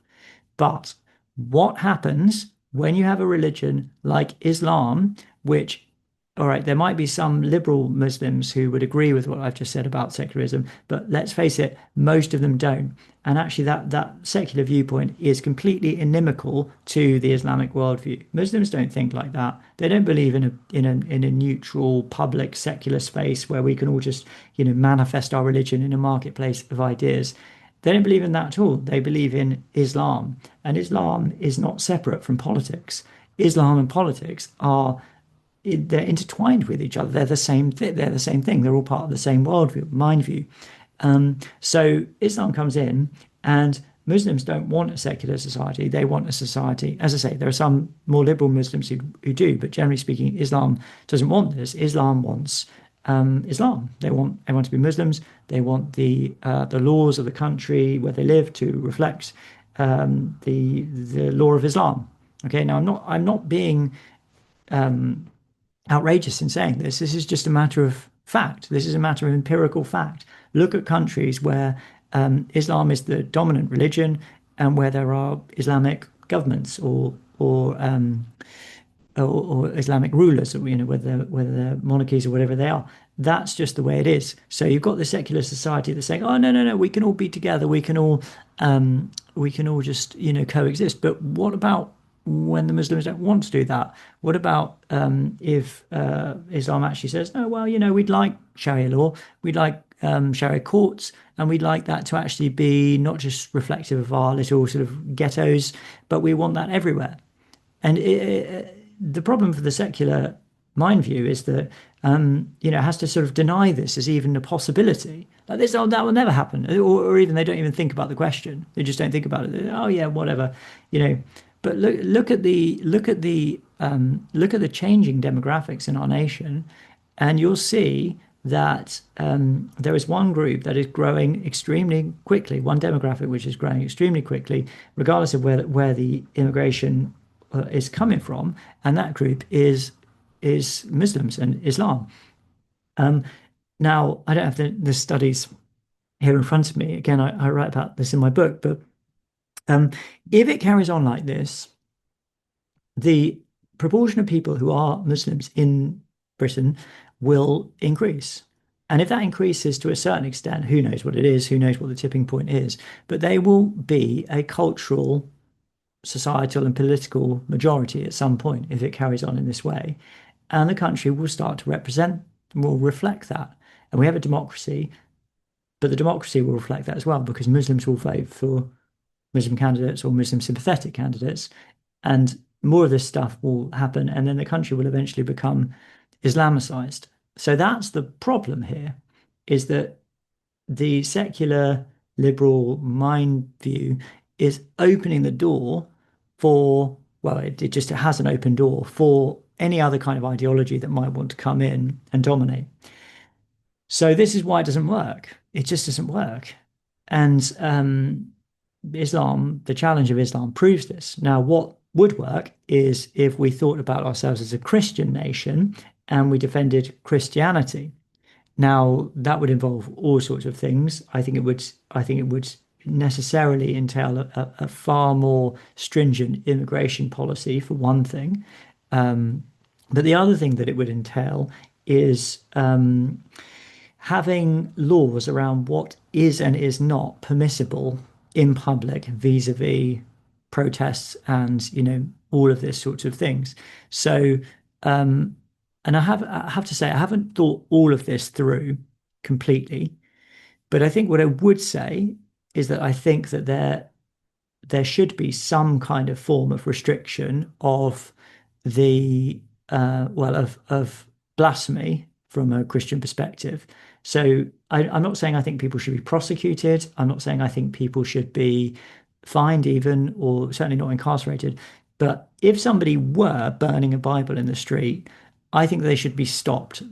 But what happens when you have a religion like Islam, which, all right, there might be some liberal Muslims who would agree with what I've just said about secularism, but let's face it, most of them don't. And actually that secular viewpoint is completely inimical to the Islamic worldview. Muslims don't think like that. They don't believe in a neutral, public, secular space where we can all just, manifest our religion in a marketplace of ideas. They don't believe in that at all. They believe in Islam. And Islam is not separate from politics. Islam and politics they're intertwined with each other. They're the same thing. They're all part of the same worldview, mind view. So Islam comes in, and Muslims don't want a secular society. They want a society. As I say, there are some more liberal Muslims who do, but generally speaking, Islam doesn't want this. Islam wants Islam. They want everyone to be Muslims. They want the laws of the country where they live to reflect the law of Islam. Okay. Now I'm not being outrageous in saying this. This is just a matter of fact. This is a matter of empirical fact. Look at countries where Islam is the dominant religion and where there are Islamic governments or Islamic rulers, whether they're monarchies or whatever they are. That's just the way it is. So you've got the secular society that's saying, "Oh, no, we can all be together. We can all just coexist." But what about when the Muslims don't want to do that? What about if Islam actually says, "No, well, we'd like Sharia law, we'd like Sharia courts, and we'd like that to actually be not just reflective of our little sort of ghettos, but we want that everywhere." And the problem for the secular mind view is that it has to sort of deny this as even a possibility. Like this, that will never happen, or even they don't even think about the question. They just don't think about it. Oh yeah, whatever, But look at the changing demographics in our nation, and you'll see that there is one group that is growing extremely quickly, one demographic which is growing extremely quickly, regardless of where the immigration is coming from, and that group is Muslims and Islam. Now, I don't have the studies here in front of me. Again, I write about this in my book, but if it carries on like this, the proportion of people who are Muslims in Britain will increase. And if that increases to a certain extent, who knows what it is, who knows what the tipping point is, but they will be a cultural, societal and political majority at some point if it carries on in this way. And the country will start to reflect that. And we have a democracy, but the democracy will reflect that as well, because Muslims will vote for Muslim candidates or Muslim sympathetic candidates, and more of this stuff will happen, and then the country will eventually become Islamicized. So that's the problem here, is that the secular liberal mind view is opening the door for, well, it just has an open door for any other kind of ideology that might want to come in and dominate. So this is why it doesn't work. It just doesn't work. And Islam, the challenge of Islam proves this. Now, what would work is if we thought about ourselves as a Christian nation and we defended Christianity. Now, that would involve all sorts of things. I think it would necessarily entail a far more stringent immigration policy, for one thing. But the other thing that it would entail is having laws around what is and is not permissible in public vis-a-vis protests and, all of this sorts of things. So, and I have to say, I haven't thought all of this through completely, but I think what I would say is that I think that there should be some kind of form of restriction of the of blasphemy from a Christian perspective. So I'm not saying I think people should be prosecuted. I'm not saying I think people should be fined even, or certainly not incarcerated. But if somebody were burning a Bible in the street, I think they should be stopped.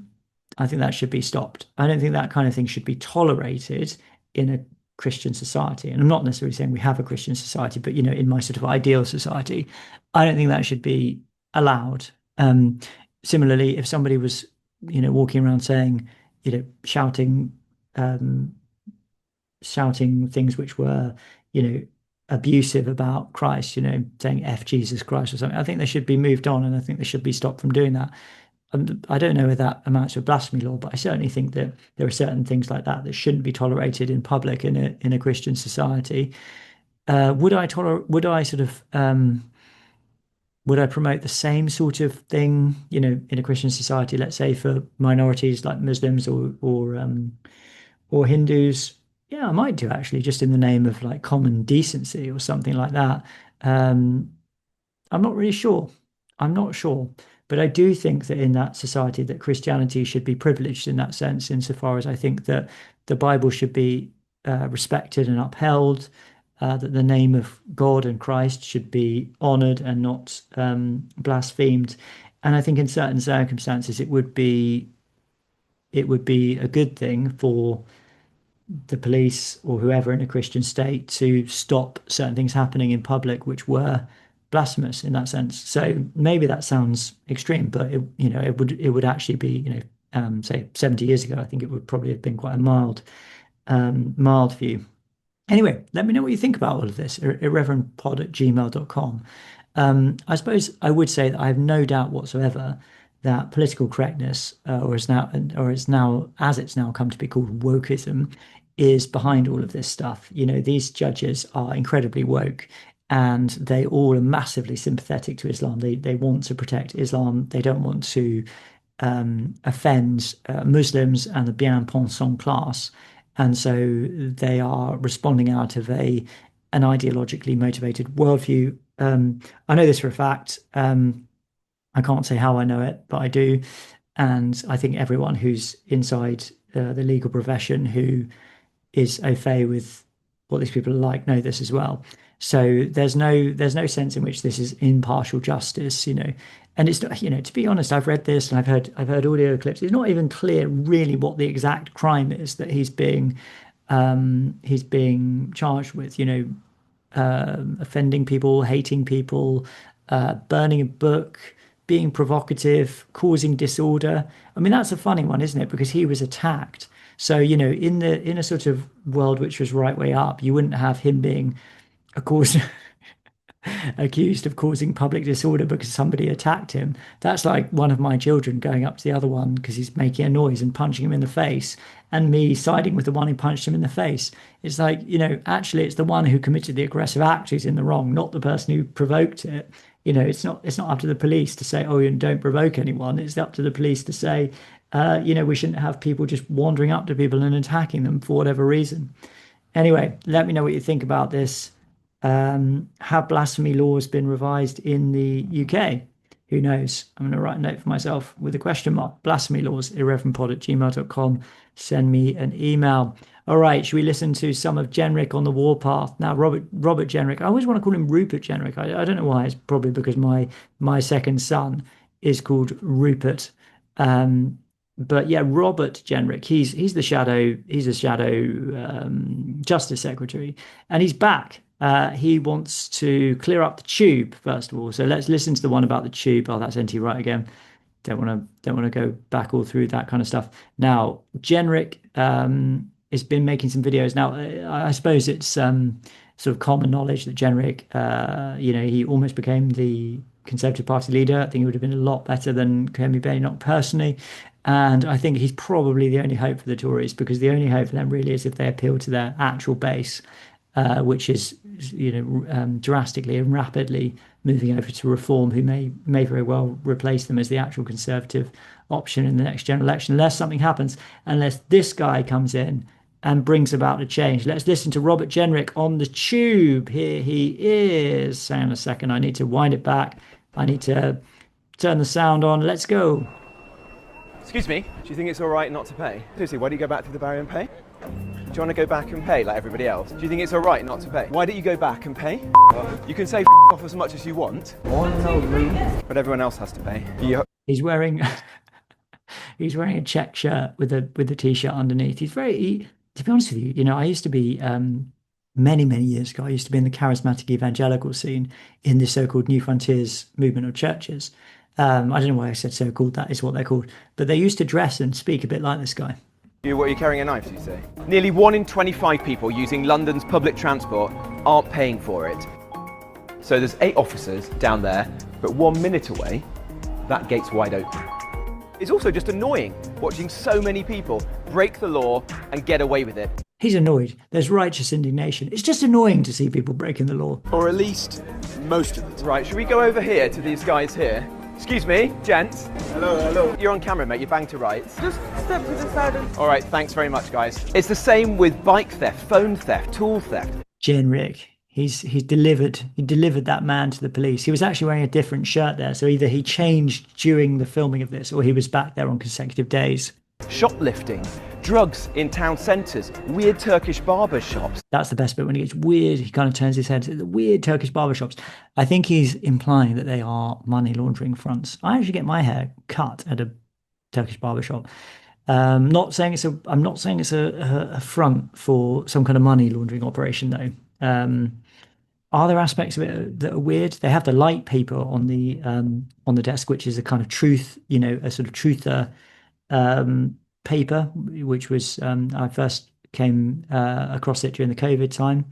I think that should be stopped. I don't think that kind of thing should be tolerated in a Christian society. And I'm not necessarily saying we have a Christian society, but in my sort of ideal society, I don't think that should be allowed. Similarly, if somebody was, walking around saying, shouting things which were, abusive about Christ, saying F Jesus Christ or something, I think they should be moved on, and I think they should be stopped from doing that. I don't know if that amounts to a blasphemy law, but I certainly think that there are certain things like that that shouldn't be tolerated in public in a Christian society. Would I promote the same sort of thing, in a Christian society, let's say for minorities like Muslims or Hindus? Yeah, I might do, actually, just in the name of like common decency or something like that. I'm not really sure. I'm not sure. But I do think that in that society that Christianity should be privileged in that sense, insofar as I think that the Bible should be respected and upheld, that the name of God and Christ should be honored and not blasphemed. And I think in certain circumstances it would be a good thing for the police or whoever in a Christian state to stop certain things happening in public which were blasphemous in that sense. So maybe that sounds extreme, but it would actually be, say 70 years ago, I think it would probably have been quite a mild view. Anyway, let me know what you think about all of this. irreverendpod@gmail.com. I suppose I would say that I have no doubt whatsoever that political correctness, or it's now as it's now come to be called, wokeism, is behind all of this stuff. These judges are incredibly woke, and they all are massively sympathetic to Islam. They want to protect Islam. They don't want to offend Muslims and the bien pensant class. And so they are responding out of an ideologically motivated worldview. I know this for a fact. I can't say how I know it, but I do. And I think everyone who's inside the legal profession who is au fait with what these people are like know this as well. So there's no sense in which this is impartial justice, And it's not, to be honest, I've read this and I've heard audio clips. It's not even clear really what the exact crime is that he's being charged with. Offending people, hating people, burning a book, being provocative, causing disorder. I mean, that's a funny one, isn't it? Because he was attacked. So, in a sort of world which was right way up, you wouldn't have him being accused of causing public disorder because somebody attacked him. That's like one of my children going up to the other one because he's making a noise and punching him in the face, and me siding with the one who punched him in the face. It's like, actually it's the one who committed the aggressive act who's in the wrong, not the person who provoked it. It's not up to the police to say, oh, you don't provoke anyone. It's up to the police to say, we shouldn't have people just wandering up to people and attacking them for whatever reason. Anyway, let me know what you think about this. Have blasphemy laws been revised in the UK? Who knows? I'm going to write a note for myself with a question mark. Blasphemy laws, irreverendpod@gmail.com. Send me an email. All right, should we listen to some of Jenrick on the warpath? Now, Robert Jenrick, I always want to call him Rupert Jenrick. I don't know why. It's probably because my second son is called Rupert. But yeah, Robert Jenrick, he's the shadow Justice Secretary, and he's back. He wants to clear up the tube, first of all. So let's listen to the one about the tube. Oh, that's NT Wright again. Don't want to go back all through that kind of stuff. Now, Jenrick has been making some videos. Now, I suppose it's sort of common knowledge that Jenrick, he almost became the Conservative Party leader. I think he would have been a lot better than Kemi Badenoch personally. And I think he's probably the only hope for the Tories, because the only hope for them really is if they appeal to their actual base, which is, drastically and rapidly moving over to Reform, who may very well replace them as the actual Conservative option in the next general election, unless something happens, unless this guy comes in and brings about a change. Let's listen to Robert Jenrick on the tube. Here he is. Hang on a second, I need to wind it back. I need to turn the sound on. Let's go. Excuse me, do you think it's all right not to pay? Seriously, why do you go back through the barrier and pay? Do you want to go back and pay like everybody else? Do you think it's all right not to pay? Why don't you go back and pay? You can say off as much as you want, but everyone else has to pay. He's wearing a check shirt with a t-shirt underneath. To be honest with you, I used to be many years ago, I used to be in the charismatic evangelical scene in the so-called New Frontiers movement of churches. I don't know why I said so-called, that is what they're called. But they used to dress and speak a bit like this guy. What, are you carrying a knife, you say? Nearly 1 in 25 people using London's public transport aren't paying for it. So there's 8 officers down there, but 1 minute away, that gate's wide open. It's also just annoying watching so many people break the law and get away with it. He's annoyed. There's righteous indignation. It's just annoying to see people breaking the law. Or at least most of it. Right, should we go over here to these guys here? Excuse me, gents. Hello. You're on camera, mate. You're bang to rights. Just step to the side and... All right, thanks very much, guys. It's the same with bike theft, phone theft, tool theft. Jenrick, he delivered that man to the police. He was actually wearing a different shirt there, so either he changed during the filming of this, or he was back there on consecutive days. Shoplifting, drugs in town centres, weird Turkish barber shops. That's the best bit, when he gets weird, he kind of turns his head to the weird Turkish barber shops. I think he's implying that they are money laundering fronts. I actually get my hair cut at a Turkish barber shop. I'm not saying it's a front for some kind of money laundering operation though. Are there aspects of it that are weird? They have the light paper on the desk, which is a kind of truth, a sort of truther paper, which was I first came across it during the COVID time.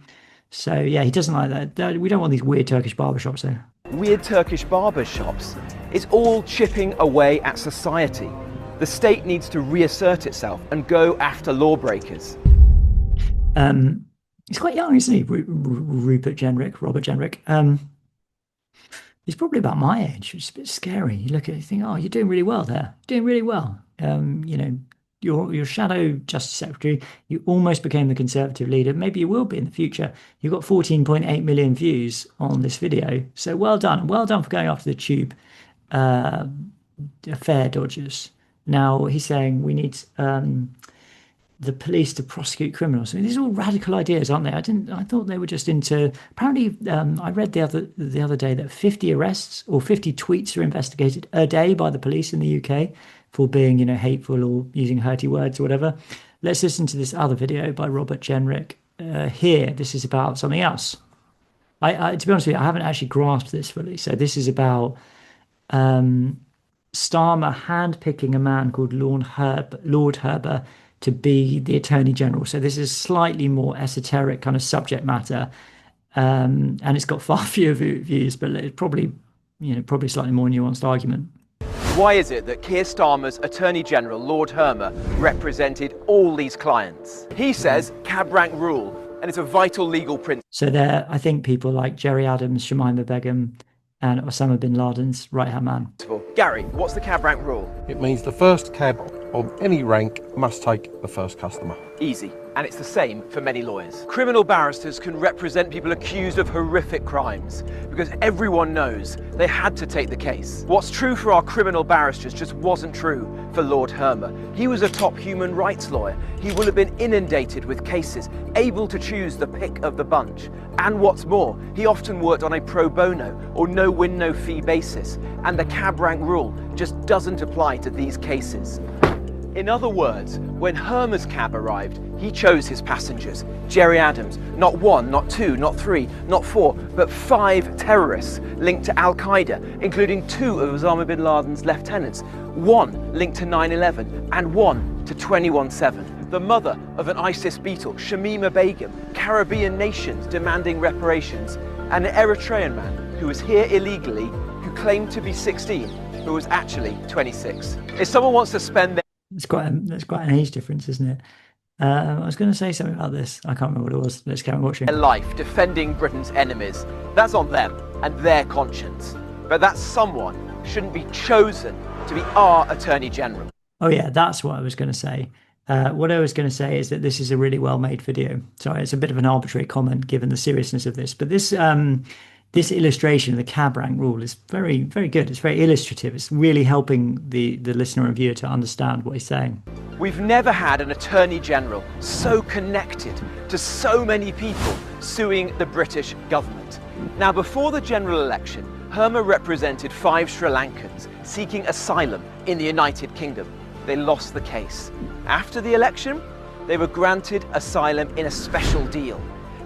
So yeah, he doesn't like that. We don't want these weird Turkish barbershops there. Weird Turkish barber shops. It's all chipping away at society. The state needs to reassert itself and go after lawbreakers. He's quite young, isn't he, Robert Jenrick? He's probably about my age, which is a bit scary. You look at it and think, oh, you're doing really well there. Doing really well. Your shadow Justice Secretary, you almost became the Conservative leader. Maybe you will be in the future. You've got 14.8 million views on this video. So well done. Well done for going after the tube affair dodgers. Now, he's saying we need the police to prosecute criminals. I mean, these are all radical ideas, aren't they? I thought they were just into... Apparently, I read the other day that 50 arrests or 50 tweets are investigated a day by the police in the UK for being, hateful or using hurty words or whatever. Let's listen to this other video by Robert Jenrick. Here, this is about something else. I to be honest with you, I haven't actually grasped this fully. So this is about Starmer handpicking a man called Lord Herber to be the Attorney General. So this is slightly more esoteric kind of subject matter, and it's got far fewer views, but it's probably slightly more nuanced argument. Why is it that Keir Starmer's Attorney General, Lord Hermer, represented all these clients? He says cab rank rule, and it's a vital legal principle. So there, I think people like Jerry Adams, Shamima Begum, and Osama bin Laden's right-hand man. Gary, what's the cab rank rule? It means the first cab of any rank must take the first customer. Easy. And it's the same for many lawyers. Criminal barristers can represent people accused of horrific crimes because everyone knows they had to take the case. What's true for our criminal barristers just wasn't true for Lord Hermer. He was a top human rights lawyer. He will have been inundated with cases, able to choose the pick of the bunch. And what's more, he often worked on a pro bono or no win, no fee basis. And the cab rank rule just doesn't apply to these cases. In other words, when Hermer's cab arrived, he chose his passengers. Jerry Adams, not 1, not 2, not 3, not 4, but 5 terrorists linked to Al-Qaeda, including 2 of Osama bin Laden's lieutenants, 1 linked to 9/11 and 1 to 21/7. the mother of an ISIS beetle, Shamima Begum, Caribbean nations demanding reparations, and an Eritrean man who was here illegally, who claimed to be 16, who was actually 26. If someone wants to spend their... It's quite an age difference, isn't it? I was going to say something about this. I can't remember what it was. Let's carry on watching. Life defending Britain's enemies. That's on them and their conscience. But that someone shouldn't be chosen to be our Attorney General. Oh yeah, that's what I was going to say. What I was going to say is that this is a really well-made video. Sorry, it's a bit of an arbitrary comment given the seriousness of this, but this this illustration of the cab rank rule is very, very good. It's very illustrative. It's really helping the listener and viewer to understand what he's saying. We've never had an Attorney General so connected to so many people suing the British government. Now, before the general election, Herma represented 5 Sri Lankans seeking asylum in the United Kingdom. They lost the case. After the election, they were granted asylum in a special deal.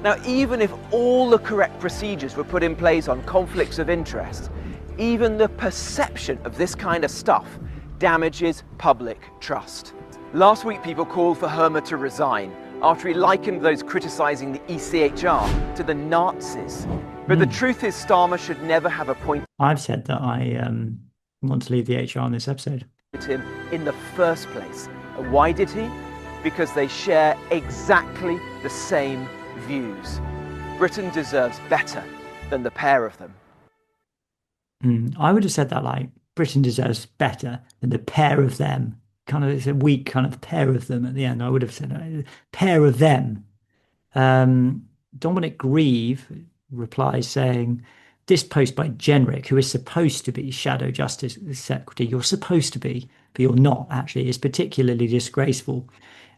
Now, even if all the correct procedures were put in place on conflicts of interest, even the perception of this kind of stuff damages public trust. Last week, people called for Herma to resign after he likened those criticising the ECHR to the Nazis. But the truth is, Starmer should never have appointed I've said that I want to leave the HR on this episode. him in the first place. And why did he? Because they share exactly the same views. Britain deserves better than the pair of them. I would have said that like Britain deserves better than the pair of them. Kind of, it's a weak kind of pair of them at the end. I would have said pair of them. Dominic Grieve replies saying, this post by Jenrick, who is supposed to be Shadow Justice Secretary, you're supposed to be, but you're not actually, is particularly disgraceful.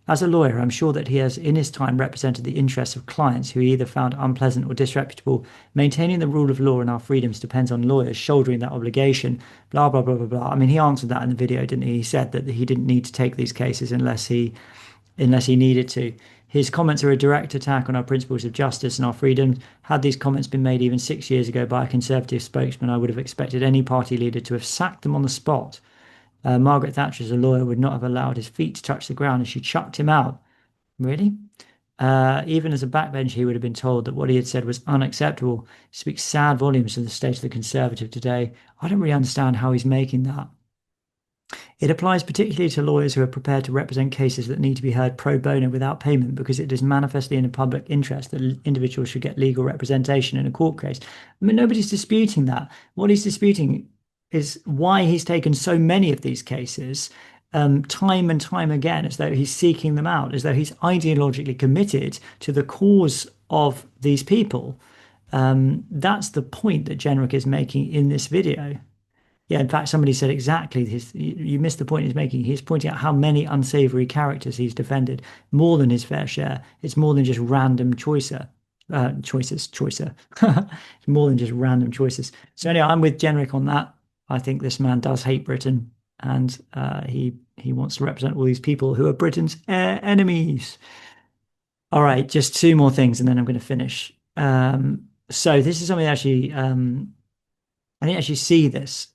As a lawyer, I'm sure that he has in his time represented the interests of clients who he either found unpleasant or disreputable. Maintaining the rule of law and our freedoms depends on lawyers shouldering that obligation, blah, blah, blah, blah, blah. I mean, he answered that in the video, didn't he? He said that he didn't need to take these cases unless he needed to. His comments are a direct attack on our principles of justice and our freedoms. Had these comments been made even 6 years ago by a Conservative spokesman, I would have expected any party leader to have sacked them on the spot. Margaret Thatcher, as a lawyer, would not have allowed his feet to touch the ground and she chucked him out. Really? Even as a backbencher, he would have been told that what he had said was unacceptable. It speaks sad volumes of the state of the Conservative today. I don't really understand how he's making that. It applies particularly to lawyers who are prepared to represent cases that need to be heard pro bono without payment because it is manifestly in the public interest that individuals should get legal representation in a court case. I mean, nobody's disputing that. What he's disputing is why he's taken so many of these cases time and time again, as though he's seeking them out, as though he's ideologically committed to the cause of these people. That's the point that Jenrick is making in this video. Yeah, in fact, somebody said exactly this. You missed the point he's making. He's pointing out how many unsavoury characters he's defended, more than his fair share. It's more than just random choicer. It's more than just random choices. So anyway, I'm with Jenrick on that. I think this man does hate Britain, and he wants to represent all these people who are Britain's enemies. All right, just 2 more things, and then I'm going to finish. So this is something that actually... I didn't actually see this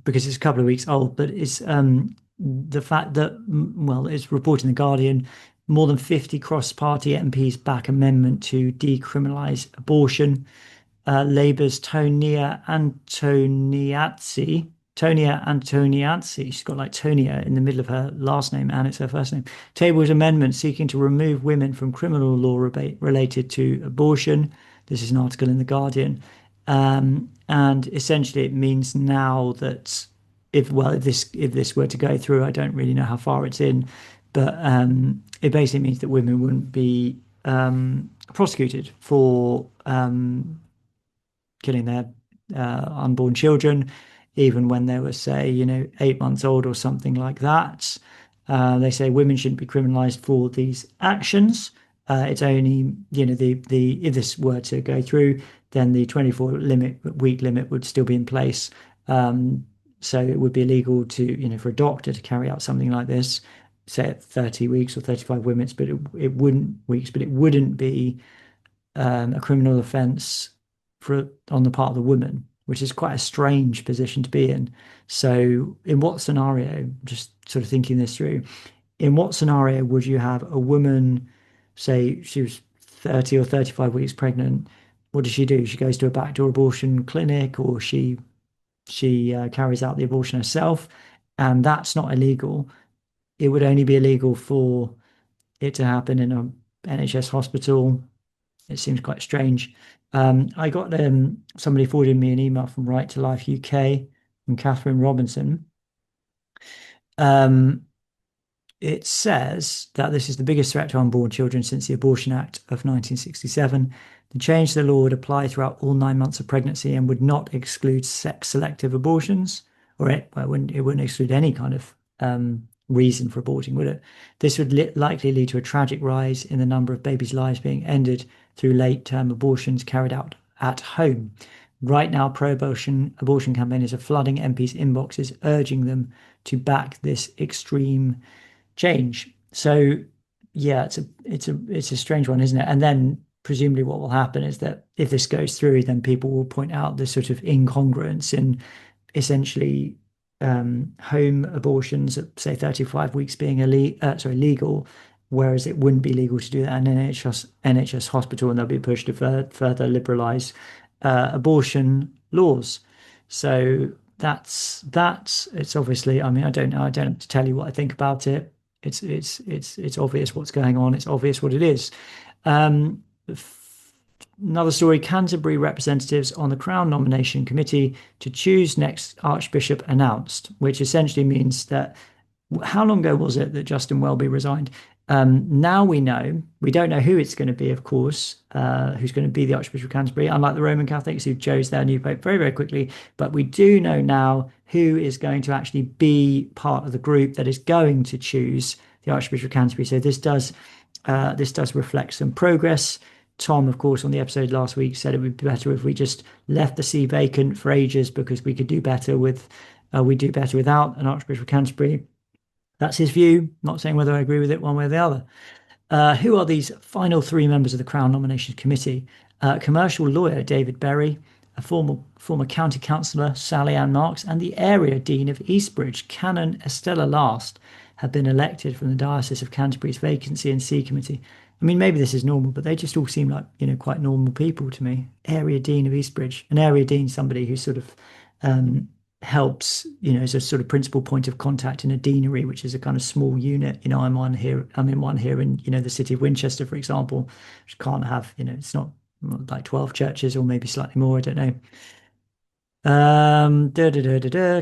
because it's a couple of weeks old, but it's the fact that, well, it's reported in The Guardian, more than 50 cross-party MPs back amendment to decriminalise abortion. Labour's Tonia Antoniazzi, she's got like Tonia in the middle of her last name and it's her first name, tables amendment seeking to remove women from criminal law related to abortion. This is an article in The Guardian. And essentially it means now that if this were to go through, I don't really know how far it's in, but it basically means that women wouldn't be prosecuted for killing their unborn children, even when they were, say, 8 months old or something like that. They say women shouldn't be criminalised for these actions. It's only, if this were to go through, then the 24-week limit would still be in place. So it would be illegal to, for a doctor to carry out something like this, say at 30 weeks or 35 weeks, but it wouldn't be a criminal offence on the part of the woman, which is quite a strange position to be in. So in what scenario, just sort of thinking this through, in what scenario would you have a woman, say she was 30 or 35 weeks pregnant? What does she do? She goes to a backdoor abortion clinic, or she carries out the abortion herself, and that's not illegal. It would only be illegal for it to happen in a NHS hospital. It seems quite strange. I got somebody forwarded me an email from Right to Life UK from Catherine Robinson. It says that this is the biggest threat to unborn children since the Abortion Act of 1967. The change to the law would apply throughout all 9 months of pregnancy and would not exclude sex-selective abortions, or it wouldn't exclude any kind of reason for aborting, would it? This would likely lead to a tragic rise in the number of babies' lives being ended through late-term abortions carried out at home. Right now, pro-abortion campaigners are flooding MPs' inboxes, urging them to back this extreme change. So, yeah, it's a strange one, isn't it? And then presumably what will happen is that if this goes through, then people will point out the sort of incongruence in essentially home abortions at, say, 35 weeks being legal, whereas it wouldn't be legal to do that in an NHS hospital, and they'll be pushed to further liberalise abortion laws. So that's it's obviously, I mean, I don't have to tell you what I think about it. It's obvious what's going on. It's obvious what it is. Another story: Canterbury representatives on the Crown nomination committee to choose next Archbishop announced, which essentially means that, how long ago was it that Justin Welby resigned? Now we know. We don't know who it's going to be, of course, who's going to be the Archbishop of Canterbury, unlike the Roman Catholics who chose their new pope very, very quickly. But we do know now who is going to actually be part of the group that is going to choose the Archbishop of Canterbury. So this does reflect some progress. Tom, of course, on the episode last week said it would be better if we just left the see vacant for ages because we could do better with, we do better without an Archbishop of Canterbury. That's his view. Not saying whether I agree with it one way or the other. Who are these final three members of the Crown Nominations Committee? Commercial lawyer David Berry, a former county councillor Sally Ann Marks, and the area dean of Eastbridge, Canon Estella Last, have been elected from the Diocese of Canterbury's vacancy and C committee. I mean, maybe this is normal, but they just all seem like, quite normal people to me. Area dean of Eastbridge, an area dean, somebody who sort of helps, as a sort of principal point of contact in a deanery, which is a kind of small unit. I'm in one here in, the city of Winchester, for example, which can't have, it's not like 12 churches or maybe slightly more, I don't know.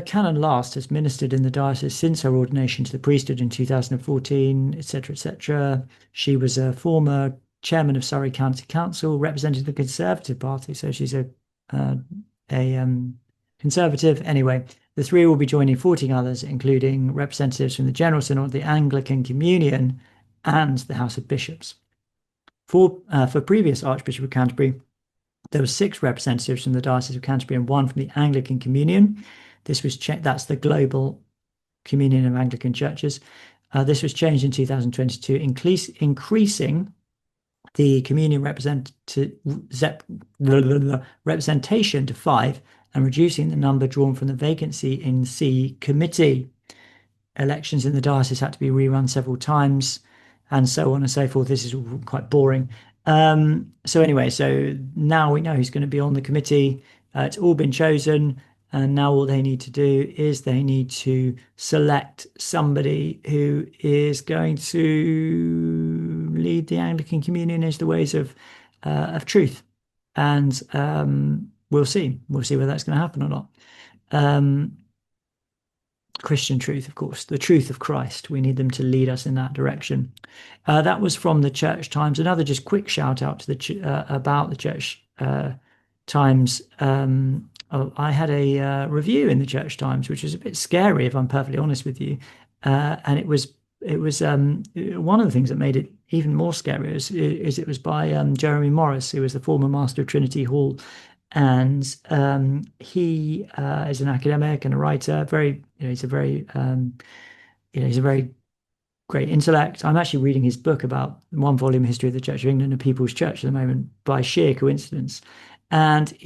Canon Last has ministered in the diocese since her ordination to the priesthood in 2014, etc., etc. She was a former chairman of Surrey County Council, representing the Conservative Party, so she's a Conservative. Anyway, the three will be joining 14 others, including representatives from the General Synod, the Anglican Communion, and the House of Bishops. For previous Archbishop of Canterbury, there were 6 representatives from the Diocese of Canterbury and 1 from the Anglican Communion. This was that's the global communion of Anglican churches. This was changed in 2022, increasing the communion representation to 5 and reducing the number drawn from the vacancy in C committee. Elections in the diocese had to be rerun several times, and so on and so forth. This is all quite boring. So now we know who's going to be on the committee. It's all been chosen, and now all they need to do is they need to select somebody who is going to lead the Anglican Communion into the ways of truth, and we'll see whether that's going to happen or not. Christian truth, of course, the truth of Christ. We need them to lead us in that direction. That was from the Church Times. Another just quick shout out to about the Church Times. I had a review in the Church Times, which was a bit scary, if I'm perfectly honest with you. And it was one of the things that made it even more scary is it was by Jeremy Morris, who was the former master of Trinity Hall. And he is an academic and a writer. He's a very great intellect. I'm actually reading his book about 1-volume history of the Church of England and People's Church at the moment by sheer coincidence. And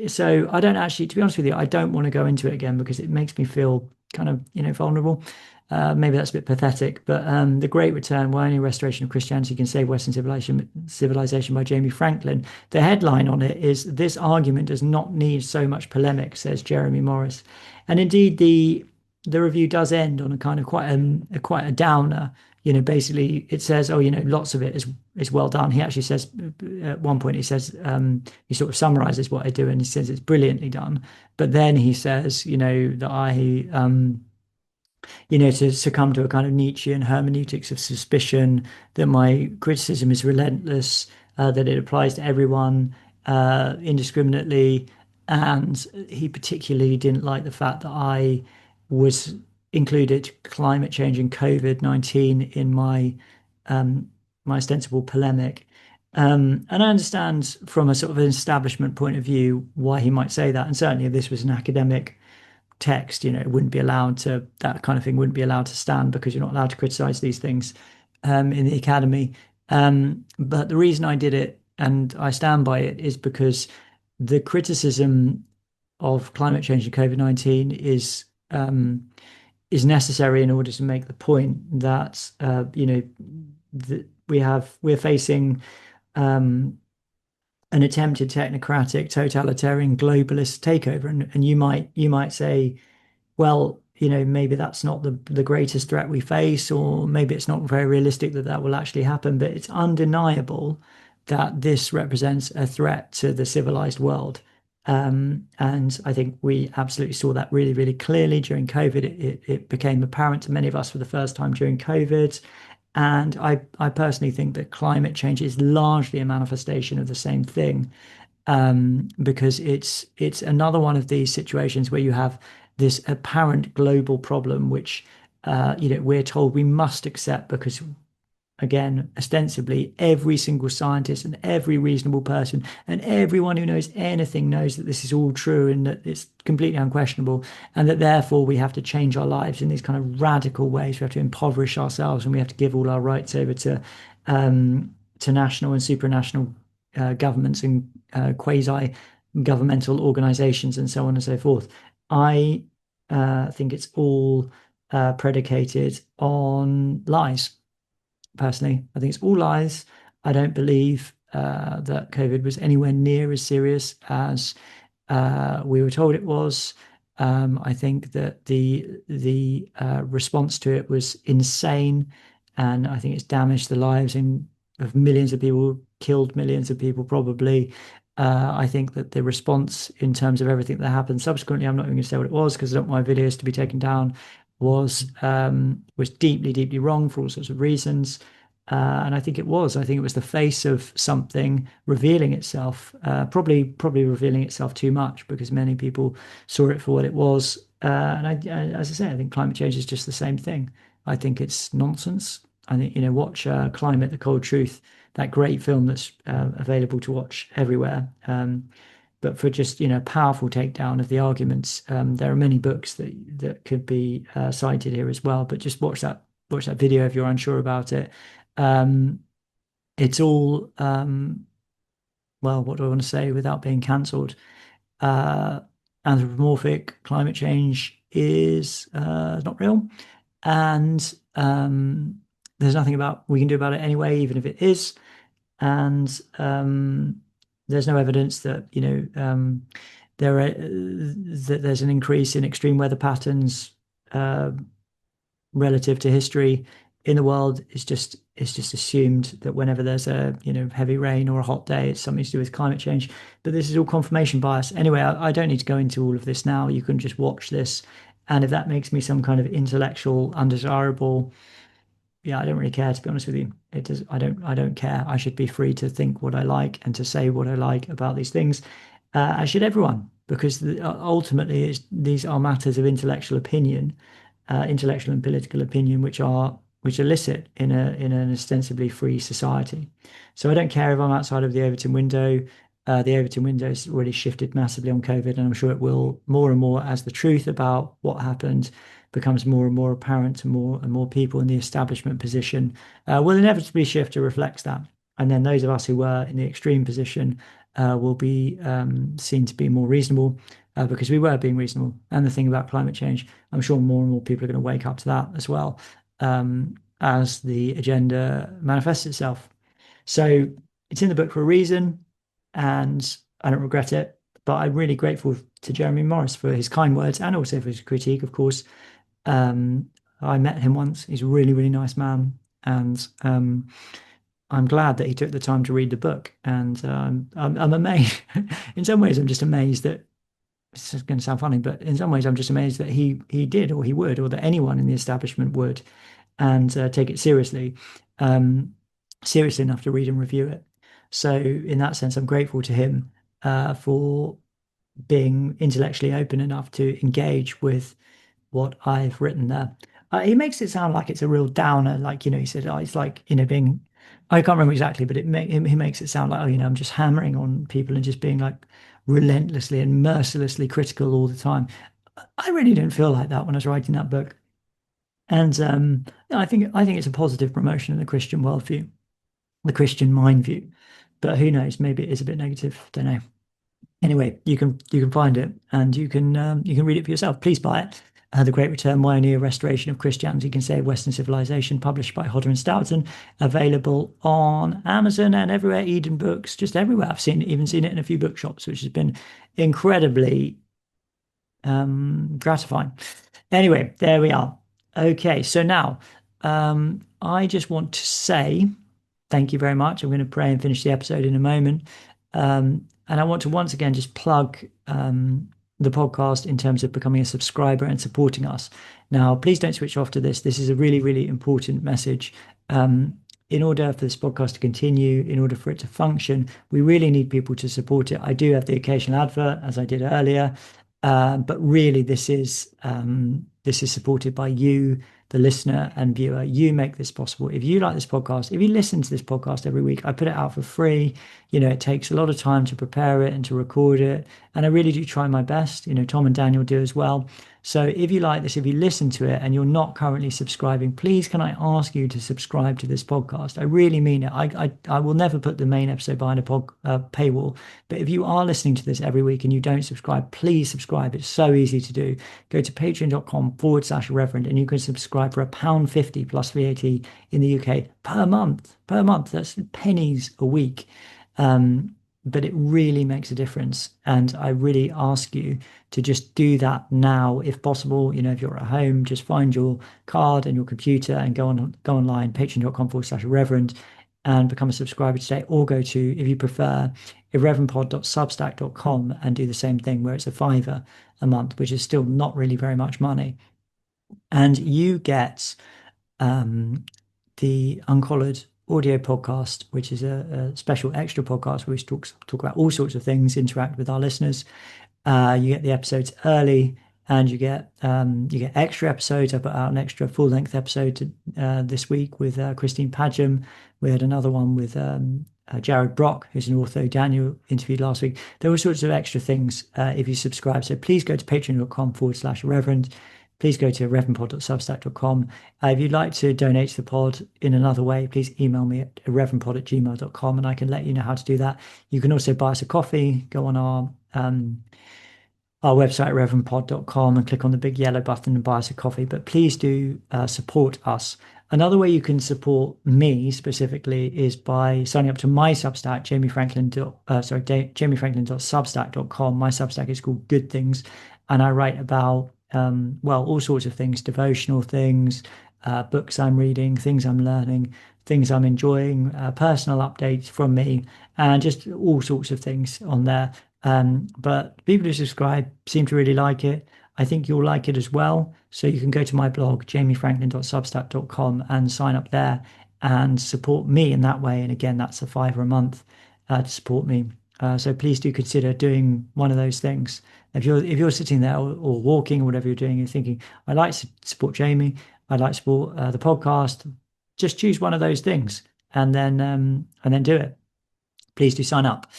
so I don't actually, to be honest with you, I don't want to go into it again because it makes me feel kind of, vulnerable. Maybe that's a bit pathetic, but The Great Return, Why Only Restoration of Christianity Can Save Western Civilization by Jamie Franklin. The headline on it is, "This argument does not need so much polemic," says Jeremy Morris. And indeed, the review does end on a kind of quite a downer. Basically it says, lots of it is well done. He actually says, at one point he says, he sort of summarizes what I do, and he says it's brilliantly done. But then he says, that I to succumb to a kind of Nietzschean hermeneutics of suspicion, that my criticism is relentless, that it applies to everyone indiscriminately. And he particularly didn't like the fact that I included climate change and COVID-19 in my ostensible polemic. And I understand from a sort of an establishment point of view why he might say that. And certainly if this was an academic text, it wouldn't be allowed to, that kind of thing wouldn't be allowed to stand, because you're not allowed to criticize these things in the academy. But the reason I did it, and I stand by it, is because the criticism of climate change and COVID-19 is necessary in order to make the point that that we're facing an attempted technocratic, totalitarian, globalist takeover, and you might say, well, maybe that's not the greatest threat we face, or maybe it's not very realistic that will actually happen, but it's undeniable that this represents a threat to the civilized world. And I think we absolutely saw that really, really clearly during COVID. It became apparent to many of us for the first time during COVID. And I personally think that climate change is largely a manifestation of the same thing, because it's another one of these situations where you have this apparent global problem, which we're told we must accept because, again, ostensibly every single scientist and every reasonable person and everyone who knows anything knows that this is all true and that it's completely unquestionable, and that therefore we have to change our lives in these kind of radical ways. We have to impoverish ourselves, and we have to give all our rights over to national and supranational governments and quasi-governmental organizations and so on and so forth. I think it's all predicated on lies. Personally, I think it's all lies. I don't believe that COVID was anywhere near as serious as we were told it was. I think that the response to it was insane, and I think it's damaged the lives of millions of people, killed millions of people probably. I think that the response in terms of everything that happened subsequently, I'm not even going to say what it was because I don't want my videos to be taken down, was deeply, deeply wrong for all sorts of reasons. And I think it was the face of something revealing itself, probably revealing itself too much, because many people saw it for what it was. And as I say, I think climate change is just the same thing. I think it's nonsense. I think, watch Climate, The Cold Truth, that great film that's available to watch everywhere. But for just, powerful takedown of the arguments, there are many books that could be cited here as well. But just watch that video if you're unsure about it. It's all, well, what do I want to say without being cancelled? Anthropomorphic. Climate change is not real, and there's nothing we can do about it anyway, even if it is. And there's no evidence that that there's an increase in extreme weather patterns relative to history in the world. It's just assumed that whenever there's a heavy rain or a hot day, it's something to do with climate change. But this is all confirmation bias. Anyway, I don't need to go into all of this now. You can just watch this, and if that makes me some kind of intellectual undesirable, yeah, I don't really care, to be honest with you. It does. I don't care. I should be free to think what I like and to say what I like about these things. As should everyone, because ultimately these are matters of intellectual opinion, intellectual and political opinion, which are licit in an ostensibly free society. So I don't care if I'm outside of the Overton window. The Overton window has already shifted massively on COVID, and I'm sure it will more and more as the truth about what happened becomes more and more apparent to more and more people in the establishment position, will inevitably shift to reflect that. And then those of us who were in the extreme position will be seen to be more reasonable. because we were being reasonable. And the thing about climate change, I'm sure more and more people are going to wake up to that as well, as the agenda manifests itself. So it's in the book for a reason, and I don't regret it. But I'm really grateful to Jeremy Morris for his kind words and also for his critique, of course. I met him once. He's a really, really nice man. And I'm glad that he took the time to read the book. And I'm amazed. In some ways, I'm just amazed that, this is going to sound funny, but in some ways, I'm just amazed that he did, or he would, or that anyone in the establishment would, and take it seriously, seriously enough to read and review it. So in that sense, I'm grateful to him for being intellectually open enough to engage with what I've written there. He makes it sound like it's a real downer, like, he said, oh, it's like, being, I can't remember exactly, but he makes it sound like, oh, I'm just hammering on people and just being like relentlessly and mercilessly critical all the time. I really didn't feel like that when I was writing that book. And I think it's a positive promotion of the Christian worldview, the Christian mind view. But who knows? Maybe it is a bit negative. Don't know. Anyway, you can find it, and you can read it for yourself. Please buy it. The Great Return: Why Only a Restoration of Christianity Can Save Western Civilization, published by Hodder and Stoughton, available on Amazon and everywhere. Eden Books, just everywhere. I've even seen it in a few bookshops, which has been incredibly gratifying. Anyway, there we are. Okay, so now I just want to say thank you very much. I'm going to pray and finish the episode in a moment. And I want to once again just plug the podcast in terms of becoming a subscriber and supporting us. Now, please don't switch off to this. This is a really, really important message. In order for this podcast to continue, in order for it to function, we really need people to support it. I do have the occasional advert, as I did earlier, but really this is supported by you, the listener and viewer. You make this possible. If you like this podcast, if you listen to this podcast every week, I put it out for free. It takes a lot of time to prepare it and to record it. And I really do try my best. Tom and Daniel do as well. So if you like this, if you listen to it and you're not currently subscribing, please can I ask you to subscribe to this podcast? I really mean it. I will never put the main episode behind a paywall. But if you are listening to this every week and you don't subscribe, please subscribe. It's so easy to do. Go to patreon.com/reverend and you can subscribe for £1.50 plus VAT in the UK per month. That's pennies a week. But it really makes a difference. And I really ask you to just do that now, if possible. If you're at home, just find your card and your computer and go online, patreon.com/reverend, and become a subscriber today, or go to, if you prefer, irreverendpod.substack.com and do the same thing, where it's a £5 a month, which is still not really very much money. And you get the Uncollared audio podcast, which is a special extra podcast where we talk about all sorts of things, interact with our listeners. You get the episodes early, and you get extra episodes. I put out an extra full-length episode this week with Christine Padgham. We had another one with Jared Brock, who's an author Daniel interviewed last week. There were sorts of extra things if you subscribe. So please go to patreon.com/reverend. Please go to reverendpod.substack.com. If you'd like to donate to the pod in another way, please email me at reverendpod@gmail.com and I can let you know how to do that. You can also buy us a coffee. Go on our website, reverendpod.com, and click on the big yellow button and buy us a coffee. But please do support us. Another way you can support me specifically is by signing up to my Substack, jamiefranklin.substack.com. My Substack is called Good Things, and I write about all sorts of things, devotional things, books I'm reading, things I'm learning, things I'm enjoying, personal updates from me, and just all sorts of things on there. But people who subscribe seem to really like it. I think you'll like it as well. So you can go to my blog, jamiefranklin.substack.com, and sign up there and support me in that way. And again, that's a £5 a month to support me. So please do consider doing one of those things. If you're sitting there or walking or whatever you're doing, you're thinking, I'd like to support Jamie, I'd like to support the podcast, just choose one of those things and then do it. Please do sign up.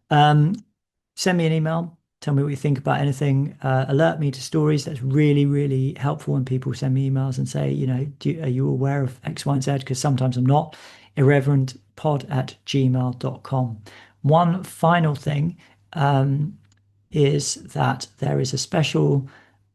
Send me an email. Tell me what you think about anything. Alert me to stories. That's really, really helpful when people send me emails and say, are you aware of X, Y, and Z? Because sometimes I'm not. irreverendpod@gmail.com. One final thing is that there is a special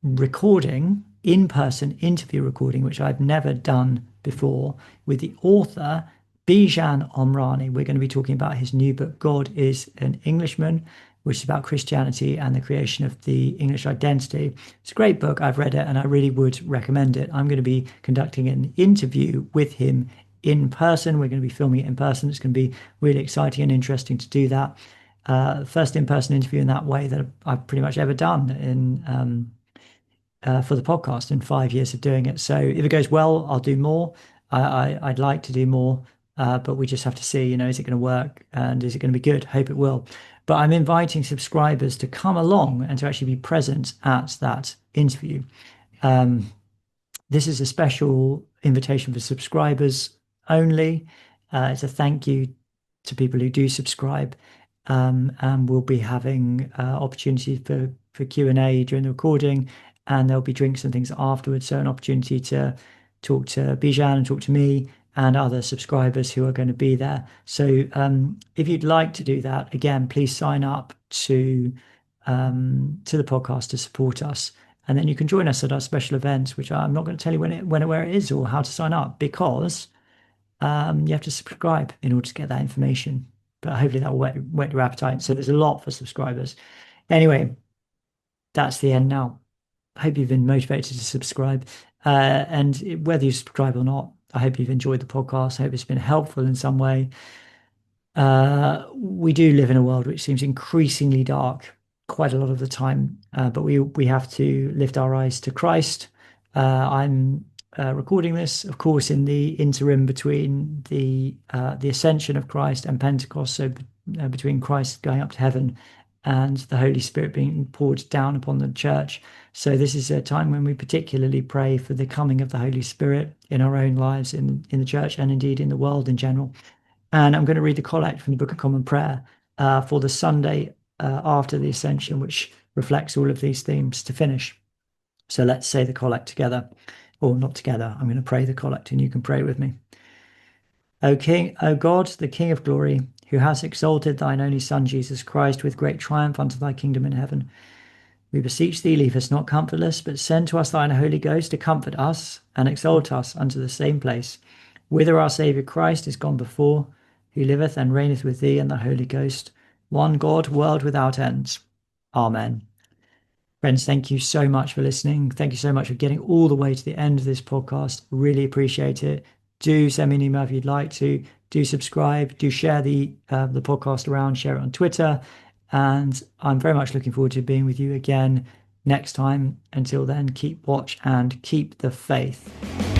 recording, in-person interview recording, which I've never done before, with the author, Bijan Omrani. We're going to be talking about his new book, God is an Englishman, which is about Christianity and the creation of the English identity. It's a great book. I've read it and I really would recommend it. I'm going to be conducting an interview with him in person. We're going to be filming it in person. It's going to be really exciting and interesting to do that. First in-person interview in that way that I've pretty much ever done for the podcast in 5 years of doing it. So if it goes well, I'll do more. I'd like to do more, but we just have to see, is it going to work and is it going to be good? Hope it will. But I'm inviting subscribers to come along and to actually be present at that interview. This is a special invitation for subscribers only. It's a thank you to people who do subscribe. And we'll be having opportunities for Q&A during the recording, and there'll be drinks and things afterwards. So an opportunity to talk to Bijan and talk to me and other subscribers who are going to be there. So if you'd like to do that, again, please sign up to the podcast to support us. And then you can join us at our special events, which I'm not going to tell you where it is or how to sign up, because you have to subscribe in order to get that information. But hopefully that will whet your appetite. So there's a lot for subscribers. Anyway, that's the end now. I hope you've been motivated to subscribe. And whether you subscribe or not, I hope you've enjoyed the podcast. I hope it's been helpful in some way. We do live in a world which seems increasingly dark quite a lot of the time, but we have to lift our eyes to Christ. I'm recording this, of course, in the interim between the ascension of Christ and Pentecost, so between Christ going up to heaven and the Holy Spirit being poured down upon the church. So this is a time when we particularly pray for the coming of the Holy Spirit in our own lives, in the church, and indeed in the world in general. And I'm going to read the collect from the Book of Common Prayer for the Sunday after the Ascension, which reflects all of these themes to finish. So let's say the collect together, or not together. I'm going to pray the collect and you can pray with me. O King, O God, the King of glory, who has exalted thine only Son, Jesus Christ, with great triumph unto thy kingdom in heaven, we beseech thee, leave us not comfortless, but send to us thine Holy Ghost to comfort us and exalt us unto the same place, whither our Saviour Christ is gone before, who liveth and reigneth with thee and the Holy Ghost, one God, world without end. Amen. Friends, thank you so much for listening. Thank you so much for getting all the way to the end of this podcast. Really appreciate it. Do send me an email if you'd like to. Do subscribe. Do share the podcast around. Share it on Twitter. And I'm very much looking forward to being with you again next time. Until then, keep watch and keep the faith.